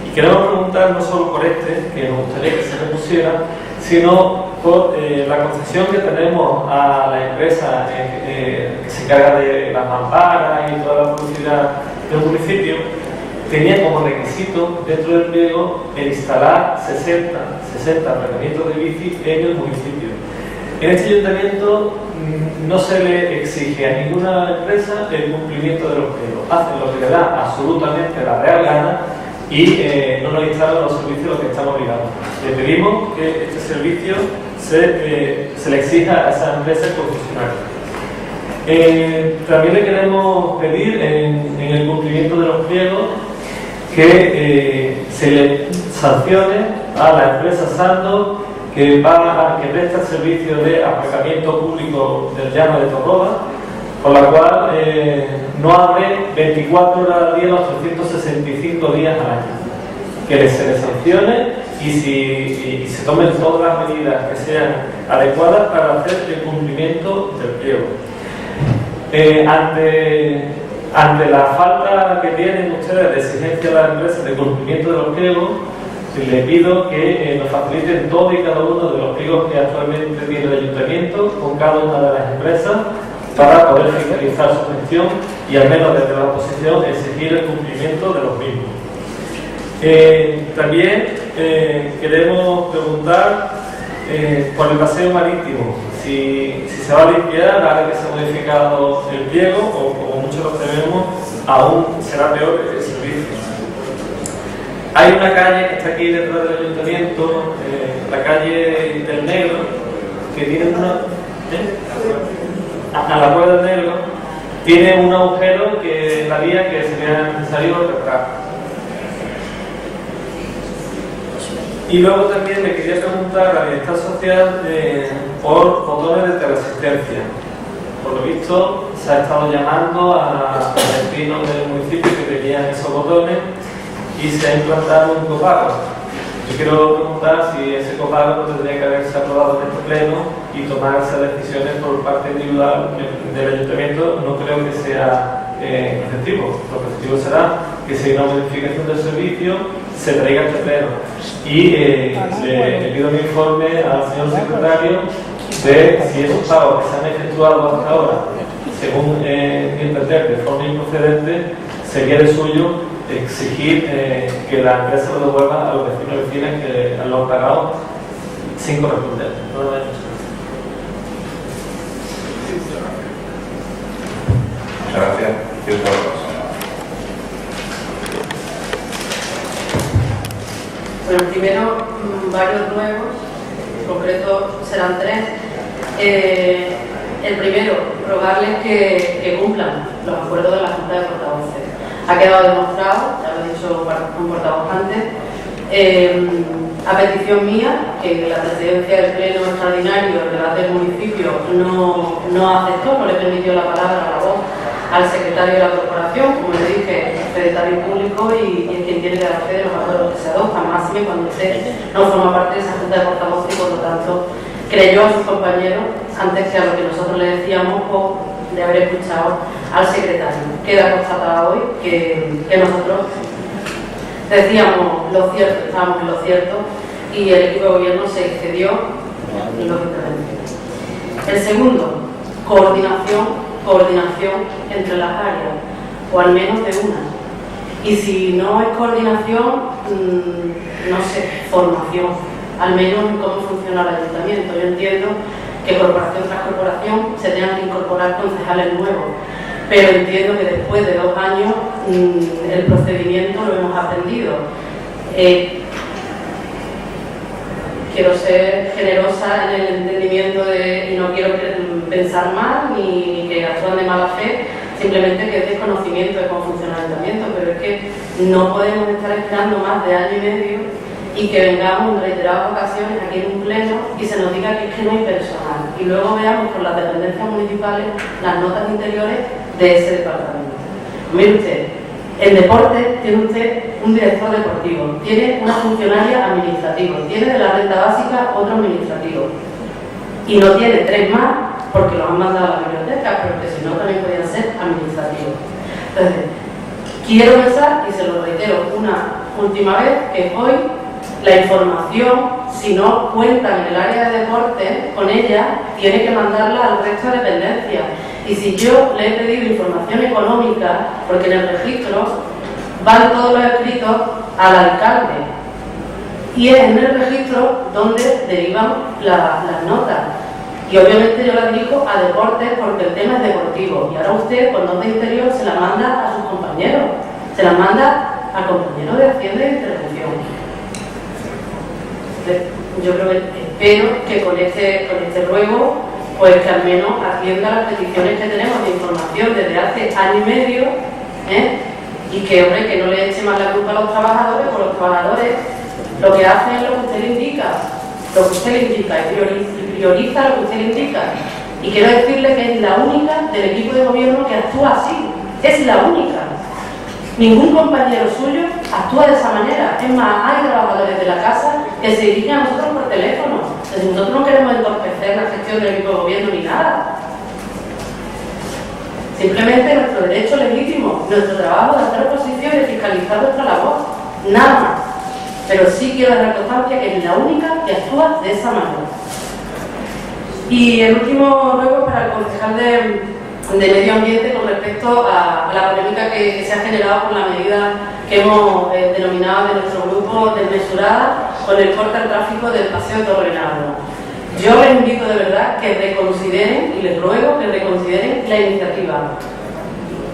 y queremos preguntar no solo por este, que nos gustaría que se repusiera, sino por la concesión que tenemos a la empresa que se encarga de las mamparas y toda la publicidad del municipio. Tenía como requisito dentro del pliego el instalar 60 aparcamientos de bici en el municipio. En este ayuntamiento no se le exige a ninguna empresa el cumplimiento de los pliegos. Hacen lo que le da absolutamente la real gana y no nos instalan los servicios a los que estamos obligados. Le pedimos que este servicio se le exija a esa empresa concesionaria. También le queremos pedir en el cumplimiento de los pliegos que se le sancione a la empresa Sando que presta el servicio de aparcamiento público del Llano de Torroba, por la cual no abre 24 horas al día los 365 días al año. Que se le sancione y se tomen todas las medidas que sean adecuadas para hacer el cumplimiento del pliego. Ante la falta que tienen ustedes de exigencia de las empresas de cumplimiento de los pliegos, les pido que nos faciliten todo y cada uno de los pliegos que actualmente tiene el ayuntamiento con cada una de las empresas para poder fiscalizar su gestión y al menos desde la oposición exigir el cumplimiento de los mismos. También queremos preguntar por el paseo marítimo, si se va a limpiar ahora que se ha modificado el pliego o como muchos lo tememos, aún será peor el servicio. Hay una calle que está aquí detrás del ayuntamiento, la calle del Negro, que tiene a la Puerta del Negro, tiene un agujero que en la vía que sería necesario reprar. Y luego también me quería preguntar a la Bienestar Social por botones de terasistencia. Por lo visto se ha estado llamando a vecinos del municipio que tenían esos botones y se ha implantado un copago. Yo quiero preguntar si ese copago tendría que haberse aprobado en este pleno y tomarse decisiones por parte individual del ayuntamiento. No creo que sea efectivo. Lo efectivo será que si hay una modificación del servicio se traiga este pleno. Y le pido un informe al señor secretario de si esos pagos que se han efectuado hasta ahora, según mi entender, de forma improcedente, sería de suyo exigir que la empresa lo devuelva a los vecinos y vecinas que lo han pagado sin corresponder. Muchas gracias. Bueno, primero, varios nuevos, en concreto serán 3. El primero, rogarles que cumplan los acuerdos de la Junta de Portavoces. Ha quedado demostrado, ya lo he dicho un portavoz antes, a petición mía, que la presidencia del Pleno Extraordinario, el debate del municipio, no aceptó, no le permitió la palabra, la voz al secretario de la corporación, como le dije, es secretario público y es quien tiene que dar fe de los acuerdos que se adoptan, más bien cuando usted no forma parte de esa Junta de Portavoces y por lo tanto creyó a sus compañeros antes que a lo que nosotros le decíamos o de haber escuchado al secretario. Queda constatado hoy que nosotros decíamos lo cierto, estábamos en lo cierto y el equipo de gobierno se excedió lógicamente. El segundo, coordinación entre las áreas, o al menos de una. Y si no es coordinación, no sé, formación, al menos en cómo funciona el ayuntamiento. Yo entiendo que corporación tras corporación se tengan que incorporar concejales nuevos, pero entiendo que después de 2 años el procedimiento lo hemos aprendido. Quiero ser generosa en el entendimiento y no quiero pensar mal ni que actúan de mala fe, simplemente que es desconocimiento de cómo funciona el ayuntamiento, pero es que no podemos estar esperando más de año y medio y que vengamos en reiteradas ocasiones aquí en un pleno y se nos diga que es que no hay personal y luego veamos por las dependencias municipales las notas interiores de ese departamento. Mire usted, en deporte tiene usted un director deportivo, tiene una funcionaria administrativa, tiene de la renta básica otro administrativo y no tiene 3 más porque los han mandado a la biblioteca, pero que si no también podían ser administrativos. Entonces, quiero pensar, y se lo reitero una última vez, que hoy la información, si no cuentan en el área de deporte con ella, tiene que mandarla al resto de dependencias. Y si yo le he pedido información económica, porque en el registro van todos los escritos al alcalde, y es en el registro donde derivan las notas. Y obviamente yo la dirijo a deportes porque el tema es deportivo. Y ahora usted, con nota interior, se la manda a sus compañeros, se la manda a compañeros de Hacienda y de Intervención. Yo creo que espero que con este ruego, pues que al menos atienda las peticiones que tenemos de información desde hace año y medio, y que, hombre, que no le eche más la culpa a los trabajadores, porque los trabajadores lo que hacen es lo que usted le indica, y prioriza lo que usted le indica. Y quiero decirle que es la única del equipo de gobierno que actúa así, es la única. Ningún compañero suyo actúa de esa manera. Es más, hay trabajadores de la casa que se dirigen a nosotros por teléfono. Entonces, nosotros no queremos entorpecer la gestión del equipo de gobierno ni nada. Simplemente nuestro derecho legítimo, nuestro trabajo de hacer oposición y de fiscalizar nuestra labor. Nada más. Pero sí quiero dar constancia que es la única que actúa de esa manera. Y el último ruego para el concejal de Medio Ambiente con respecto a la polémica que se ha generado por la medida que hemos denominado de nuestro grupo desmesurada con el corte al tráfico del Paseo Torre Leonardo. Yo les invito de verdad que reconsideren, y les ruego que reconsideren la iniciativa.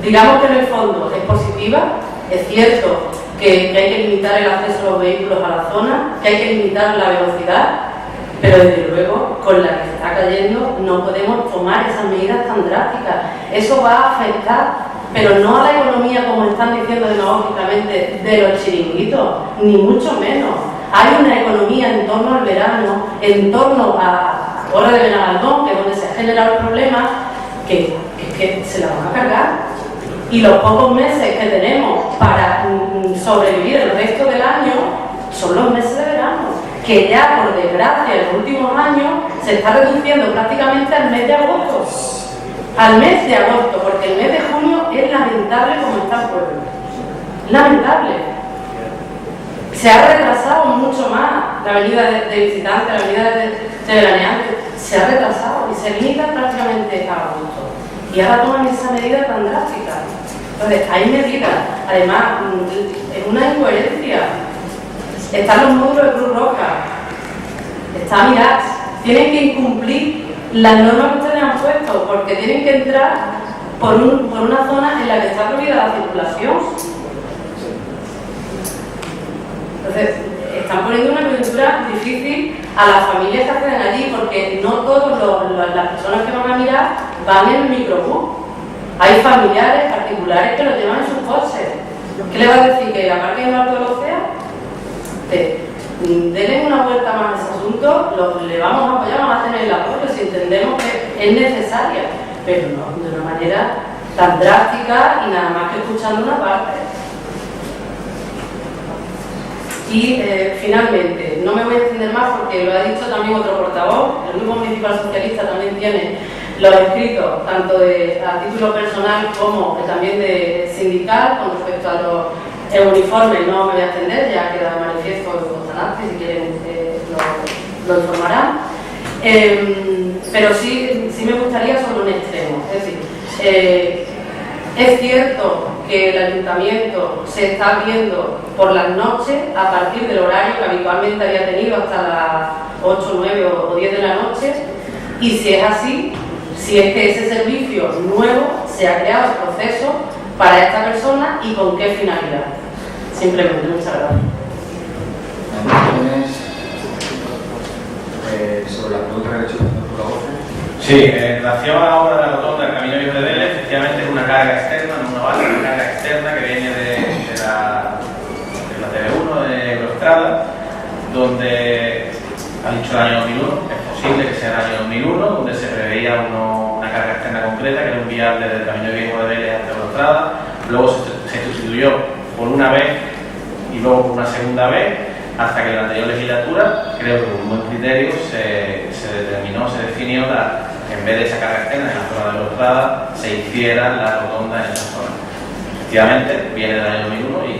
Digamos que en el fondo es positiva, es cierto que hay que limitar el acceso a los vehículos a la zona, que hay que limitar la velocidad, pero desde luego con la que se está cayendo no podemos tomar esas medidas tan drásticas. Eso va a afectar, pero no a la economía como están diciendo demagógicamente de los chiringuitos, ni mucho menos. Hay una economía en torno al verano, en torno a hora de Benalmádena, que es donde se ha generado el problema, que se la van a cargar. Y los pocos meses que tenemos para sobrevivir el resto del año son los meses de verano, que ya por desgracia en los últimos años se está reduciendo prácticamente al mes de agosto. Al mes de agosto, porque el mes de junio es lamentable como está el pueblo. Lamentable. Se ha retrasado mucho más la venida de visitantes, la venida de veraneantes. Se ha retrasado y se limita prácticamente a agosto. Y ahora toman esa medida tan drástica. Entonces, hay medidas. Además, es una incoherencia. Están los módulos de Cruz Roja. Está Mirax. Tienen que incumplir las normas que ustedes han puesto, porque tienen que entrar por una zona en la que está prohibida la circulación. Entonces, están poniendo una coyuntura difícil a las familias que acceden allí, porque no todas las personas que van a mirar van en el microbús. Hay familiares particulares que lo llevan en sus coches. ¿Qué le va a decir? ¿Que aparquen en el alto de los CEA? Denle una vuelta más a ese asunto, le vamos a apoyar, vamos a tener el apoyo si entendemos que es necesaria, pero no de una manera tan drástica y nada más que escuchando una parte. Y finalmente, no me voy a extender más porque lo ha dicho también otro portavoz, el Grupo Municipal Socialista también tiene los escritos, tanto a título personal como también de sindical, con respecto a los uniformes. No me voy a extender, ya queda de manifiesto Constanante, si quieren lo informarán. Pero sí me gustaría sobre un extremo. Es decir, es cierto que el ayuntamiento se está abriendo por las noches a partir del horario que habitualmente había tenido hasta las 8, 9 o 10 de la noche, y si es así, si es que ese servicio nuevo se ha creado el proceso para esta persona y con qué finalidad. Simplemente, muchas gracias. Sobre la pregunta que ha hecho por la voz. Sí, en relación a la obra de la rotonda del Camino Viejo de Vélez, efectivamente es una carga externa, no una base, una carga externa que viene de la TV1 de Eurostrada, donde ha dicho el año 2001, es posible que sea el año 2001, donde se preveía una carga externa concreta que era un viable del Camino Viejo de Vélez hasta Eurostrada, luego se sustituyó por una vez y luego por una segunda vez, hasta que en la anterior legislatura, creo que con un buen criterio, se determinó, se definió que en vez de esa carga externa en la zona de Eurostrada, se hiciera la rotonda en esa zona. Efectivamente, viene del año 2001 y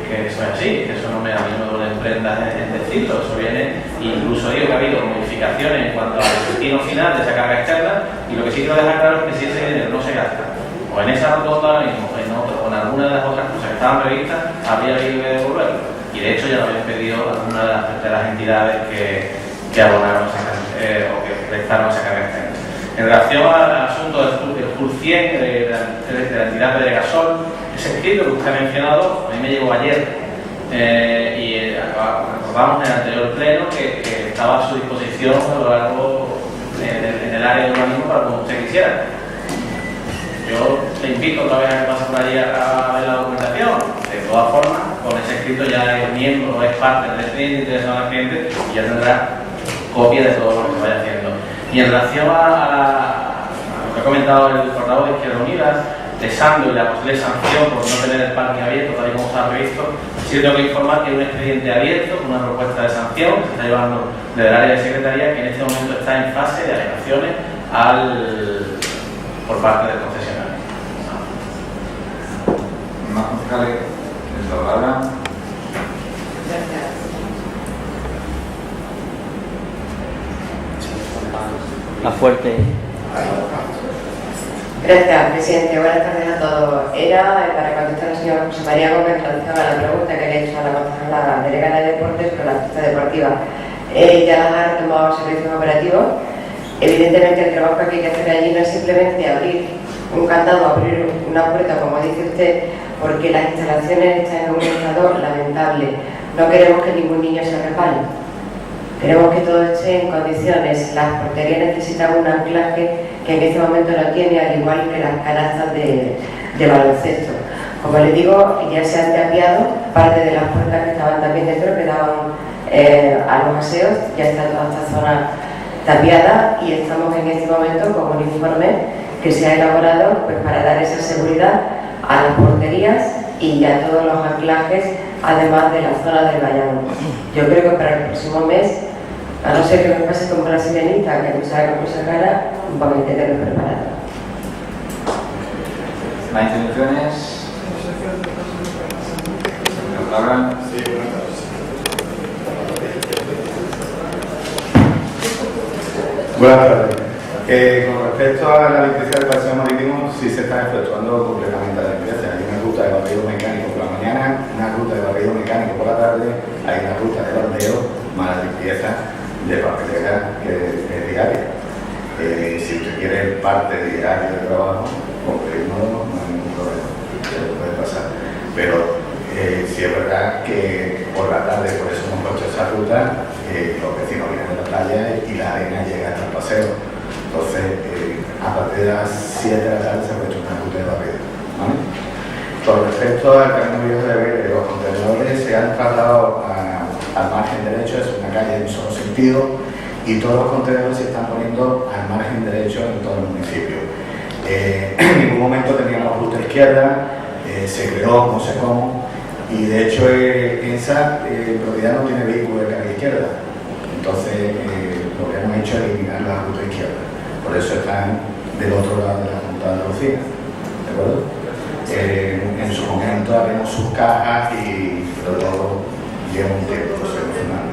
que eso es así, que eso no me da miedo de prendas en decirlo, eso viene, incluso digo que ha habido modificaciones en cuanto al destino final de esa carga externa, y lo que sí quiero dejar claro es que si ese dinero no se gasta, o en esa rotonda mismo, o en alguna de las otras cosas que estaban previstas, habría que devolverlo. Y de hecho ya lo habían pedido algunas de las entidades que abonaron o que prestaron esa carga externa. En relación al asunto del PUR 100 de la entidad Pedregasol, ese escrito que usted ha mencionado, a mí me llegó ayer y recordamos en el anterior pleno que estaba a su disposición a lo largo en el área de urbanismo para cuando usted quisiera. Yo le invito otra vez a que pase por allí a ver la documentación. De todas formas, con ese escrito ya es miembro, es parte del expediente interesado al cliente y ya tendrá copia de todo lo que se vaya haciendo. Y en relación a lo que ha comentado el portavoz de Izquierda Unida, cesando y la posible sanción por no tener el parking abierto tal y como está previsto, sí tengo que informar que hay un expediente abierto con una propuesta de sanción que se está llevando desde el área de secretaría, que en este momento está en fase de alegaciones por parte del concesionario. Más concejales, la palabra. Gracias. Más fuerte. Gracias, presidente. Buenas tardes a todos. Era para contestar a la señora José María Gómez en relación a la pregunta que le he hecho a la delegada de deportes sobre la pista deportiva. Ya las ha retomado servicios operativos. Evidentemente el trabajo que hay que hacer allí no es simplemente abrir un candado, abrir una puerta, como dice usted, porque las instalaciones están en un estado lamentable. No queremos que ningún niño se resbale. Queremos que todo esté en condiciones. Las porterías necesitan un anclaje que en este momento no tiene, al igual que las canastas de baloncesto. Como les digo, ya se han tapiado parte de las puertas que estaban también dentro, que daban a los aseos. Ya está toda esta zona tapiada y estamos en este momento con un informe que se ha elaborado pues, para dar esa seguridad a las porterías y ya todos los anclajes, además de la zona del vallado. Yo creo que para el próximo mes, a no ser que me pase con brasileñita, que me salga con esa cara, vamos a tenerlo preparado. Más intervenciones. La palabra. Sí, buenas tardes. Buenas tardes. Con respecto a la limpieza del paseo marítimo, sí se está efectuando completamente la limpieza. Hay una ruta de barrido mecánico por la mañana, una ruta de barrido mecánico por la tarde, hay una ruta de baldeo más la limpieza de papelera que es diaria. Si usted quiere parte diaria de trabajo, con pedirlo no hay ningún problema, se lo puede pasar. Pero sí es verdad que por la tarde, por eso hemos puesto esa ruta, los vecinos vienen de la playa y la arena llega hasta el paseo. Entonces, a partir de las 7 de la tarde se ha hecho una ruta de barrido, ¿vale? Con respecto al Camino Viejo de Vélez, los contenedores se han trasladado al margen derecho, es una calle en un solo sentido, y todos los contenedores se están poniendo al margen derecho en todo el municipio. En ningún momento teníamos ruta izquierda, se creó, no sé cómo, y de hecho esa propiedad no tiene vehículo de carga izquierda. Entonces, lo que hemos hecho es eliminar la ruta izquierda. Por eso están del otro lado de la Junta de Andalucía, ¿de acuerdo? En su momento haremos sus cajas, pero todo lleva un tiempo solucionable.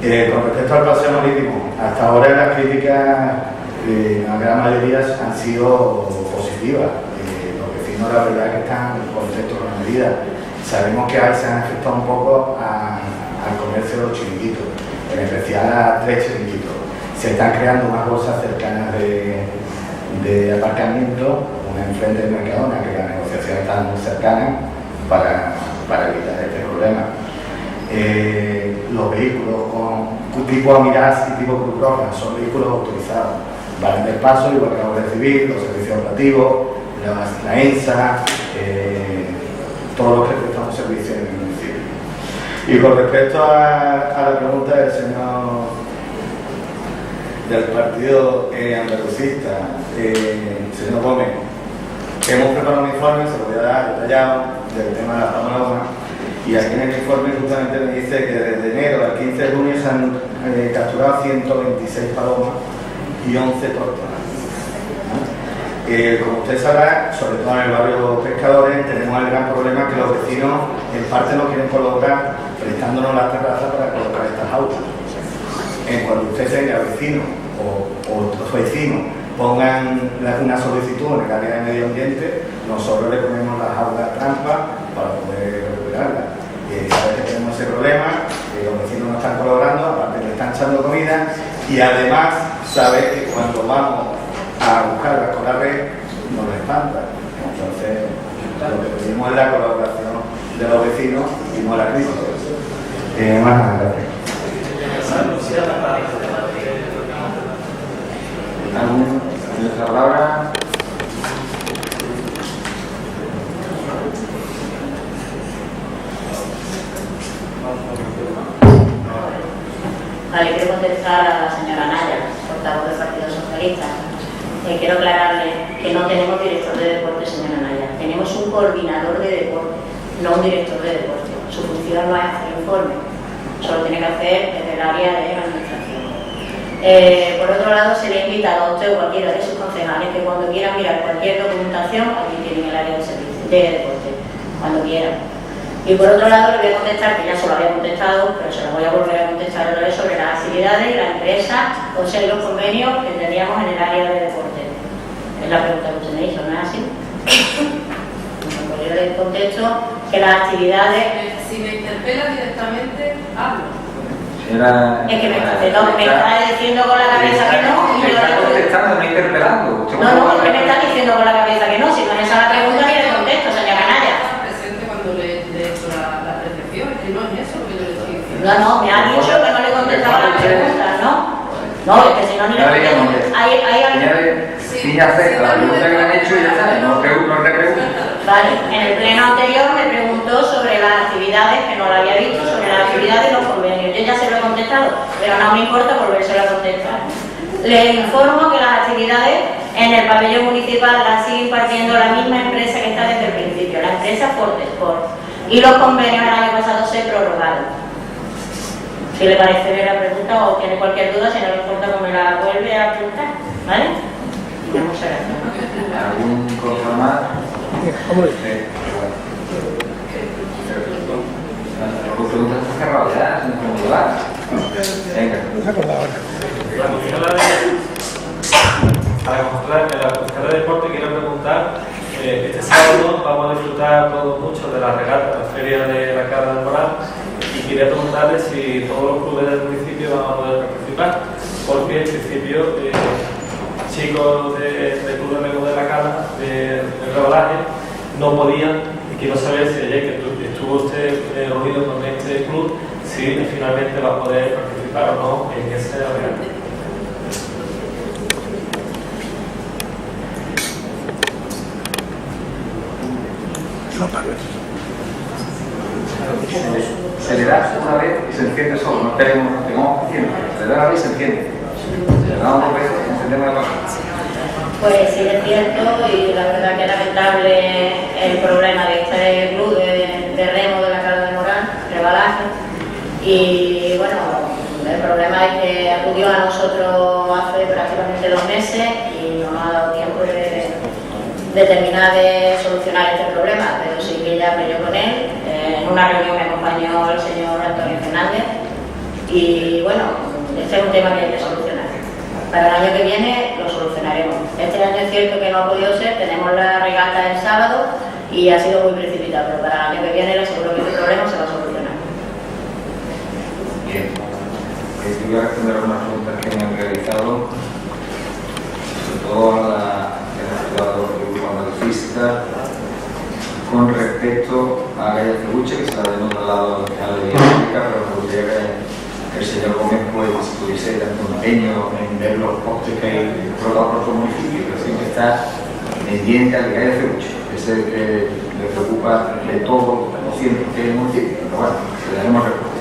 Con respecto al paseo marítimo, hasta ahora las críticas, la gran mayoría han sido positivas. Los vecinos, la verdad, que están contentos con la medida. Sabemos que ahí se han afectado un poco al comercio de los chiringuitos, en especial a 3 chiringuitos. Se están creando unas bolsas cercanas de aparcamiento, una enfrente de Mercadona, que las negociaciones están muy cercanas para evitar este problema. Los vehículos con tipo Amiraz y tipo Cruz Roja son vehículos autorizados, valen del paso, igual que la Guardia Civil, los servicios operativos, la ENSA, todos los que prestamos servicios en el municipio. Y con respecto a la pregunta del señor del partido andalucista, señor Gómez, hemos preparado un informe, se lo voy a dar detallado, del tema de la paloma. Y aquí en el informe justamente me dice que desde enero al 15 de junio se han capturado 126 palomas y 11 tortugas. Como usted sabrá, sobre todo en el barrio Pescadores, tenemos el gran problema que los vecinos en parte no quieren colocar, prestándonos las terrazas para colocar estas aulas. En cuanto usted tenga vecinos o otros vecinos pongan una solicitud en el área de medio ambiente, nosotros le ponemos las aulas trampa para poder recuperarlas. Sabes que tenemos ese problema, los vecinos no están colaborando, aparte le están echando comida y además sabes que cuando vamos a buscarlas con la red nos las espantan. Entonces lo que pedimos es la colaboración de los vecinos y no la crítica. Más nada, gracias. Nuestra palabra. Vale, quiero contestar a la señora Naya, portavoz del Partido Socialista. Quiero aclararle que no tenemos director de deporte, señora Naya. Tenemos un coordinador de deporte, no un director de deporte. Su función no es hacer informe, solo tiene que hacer desde el área de la administración. Por otro lado, se le ha invitado a usted o cualquiera de sus concejales que cuando quieran mirar cualquier documentación, aquí tienen el área de servicio, de deporte, cuando quieran. Y por otro lado, le voy a contestar, que ya se lo había contestado, pero se lo voy a volver a contestar otra vez sobre las actividades y la empresa, o sea, los convenios que teníamos en el área de deporte. Es la pregunta que usted me hizo, ¿no es así? Pues yo le contesto que las actividades... Si me interpela directamente, hablo. Es que me está diciendo con la cabeza que no. Me está contestando, me está interpelando. No, porque me está diciendo con la cabeza que no. Si no es esa la pregunta, ni le contesto, señora Canalla. No, me ha dicho que no le contestaba las preguntas, ¿no? No, es que si no ni le contesto. Niña C, la pregunta que le han hecho ya está, no repregunta. Vale, en el pleno anterior me preguntó sobre las actividades, que no lo había visto, sobre las actividades y los convenios. Yo ya se lo he contestado, pero no me importa volvérselo a contestar. Le informo que las actividades en el pabellón municipal las sigue impartiendo la misma empresa que está desde el principio, la empresa Fortesport. Y los convenios el año pasado se prorrogaron. Si le parece bien la pregunta o tiene cualquier duda, si no le importa, pues me la vuelve a preguntar, ¿vale? Y muchas gracias. ¿Algún cosa más? ¿Las preguntas están cerradas ya? ¿Se nos puede dar? Venga. A la concejala de deporte quiero preguntar, este sábado vamos a disfrutar todos mucho de la regata, la feria de la Cara del Moral, y quería preguntarle si todos los clubes del municipio van a poder participar, porque en principio chicos del Club de Remo de la Cala, del Rebalaje, no podían, y quiero saber si ayer que estuvo usted reunido con este club, si finalmente va a poder participar o no en ese regata. Se le da una vez y se enciende solo, no tenemos enciende, se le da una vez y se enciende. Se le da una vez y encendemos la cosa. Pues sí, es cierto, y la verdad que es lamentable el problema de este club de remo de la Cara del Moral, Rebalaje. Y bueno, el problema es que acudió a nosotros hace prácticamente 2 meses y no nos ha dado tiempo de terminar de solucionar este problema, pero sí que ya hablé yo con él. En una reunión me acompañó el señor Antonio Fernández Y bueno, este es un tema que hay que solucionar. Para el año que viene lo solucionaremos. Este año es cierto que no ha podido ser, tenemos la regata el sábado y ha sido muy precipitado, pero para el año que viene les aseguro que este problema se va a solucionar. Bien. Voy a responder algunas preguntas que me han realizado, sobre todo a la que han estudiado el grupo analista, con respecto a Gaia Cebuche, que se la hemos trasladado al final de la pública, pero me gustaría que el señor Gómez pues tuviese tanto un empeño en ver los postes que hay rodados por otros municipios, pero siempre está pendiente al Gaia Cebuche, que es el que le preocupa de todo los cientos que hay en el municipio, pero bueno, le daremos respuesta.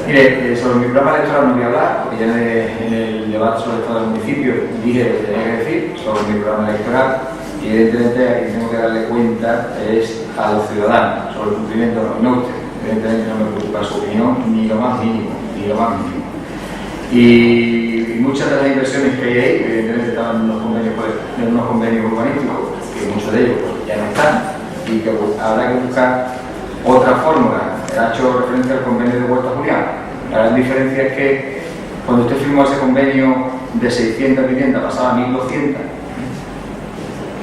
Mire, sobre mi programa electoral no voy a hablar, porque ya en el debate sobre el estado del municipio dije lo que tenía que decir sobre mi programa electoral, y evidentemente a quien tengo que darle cuenta es a los ciudadanos sobre el cumplimiento, no usted. Evidentemente no me preocupa su opinión, ni lo más mínimo, ni lo más mínimo. Y muchas de las inversiones que hay ahí, evidentemente estaban en unos convenios urbanísticos, que muchos de ellos pues, ya no están, y que pues, habrá que buscar otra fórmula. Ha hecho referencia al convenio de Huerta Julián. La gran diferencia es que cuando usted firmó ese convenio de 600 viviendas pasaba a 1200,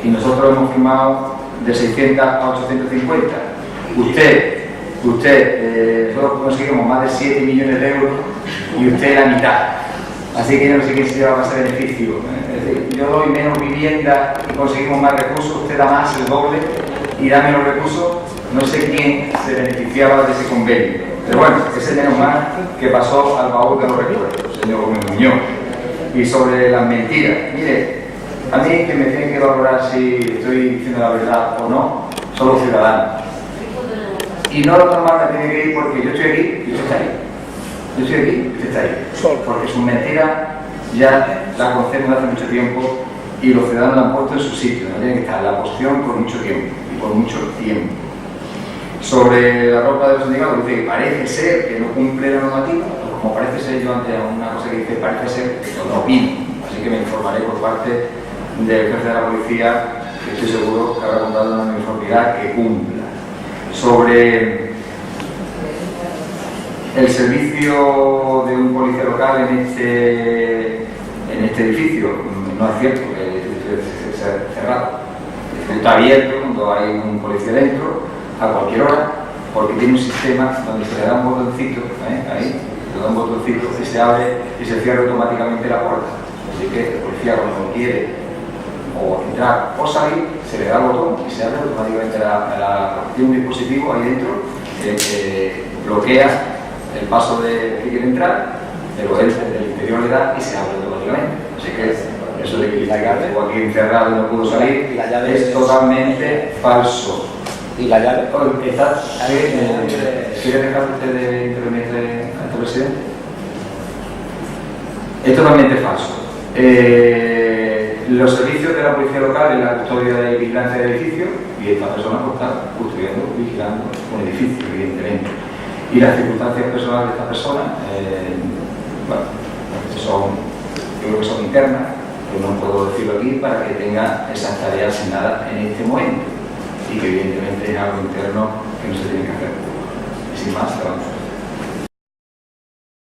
y nosotros hemos firmado de 600 a 850. Nosotros conseguimos más de 7 millones de euros y usted la mitad. Así que yo no sé quién se lleva más beneficio. Es decir, yo doy menos vivienda y conseguimos más recursos, usted da más, el doble, y da menos recursos. No sé quién se beneficiaba de ese convenio. Pero bueno, ese menos mal que pasó al baúl de los recuerdos, señor Gómez Muñoz. Y sobre las mentiras, mire, a mí que me tienen que valorar si estoy diciendo la verdad o no, son los ciudadanos. Y no lo normal me tiene que ir porque yo estoy aquí y usted está ahí. Yo estoy aquí y usted está ahí. Porque sus mentiras ya la conocemos hace mucho tiempo y los ciudadanos la han puesto en su sitio. No tienen que estar en la posición por mucho tiempo y por mucho tiempo. Sobre la ropa de los sindicatos, dice que parece ser que no cumple la normativa, pues como parece ser, yo ante una cosa que dice parece ser, no opino. Así que me informaré por parte del jefe de la policía, que estoy seguro que habrá comprado una uniformidad que cumpla. Sobre el servicio de un policía local en este edificio, no es cierto que el edificio esté cerrado. El edificio está abierto cuando hay un policía dentro, a cualquier hora, porque tiene un sistema donde se le da un botoncito, ahí, se le da un botoncito y se abre y se cierra automáticamente la puerta. Así que el policía cuando quiere o entrar o salir, se le da el botón y se abre automáticamente tiene un dispositivo ahí dentro que bloquea el paso de que quiere entrar, pero él del interior le da y se abre automáticamente. Así que eso de que estuvo aquí encerrado y no pudo salir es totalmente falso. ¿Y la llave? ¿Quiere dejar usted de intervenir ante el presidente? Es totalmente falso. Los servicios de la policía local en la custodia y vigilancia del edificio, y esta persona está custodiando, vigilando un edificio, evidentemente. Y las circunstancias personales de esta persona, bueno, yo creo que son internas, pero no puedo decirlo aquí para que tenga esas tareas asignadas en este momento. Y que evidentemente es algo interno que no se tiene que hacer. Y sin más,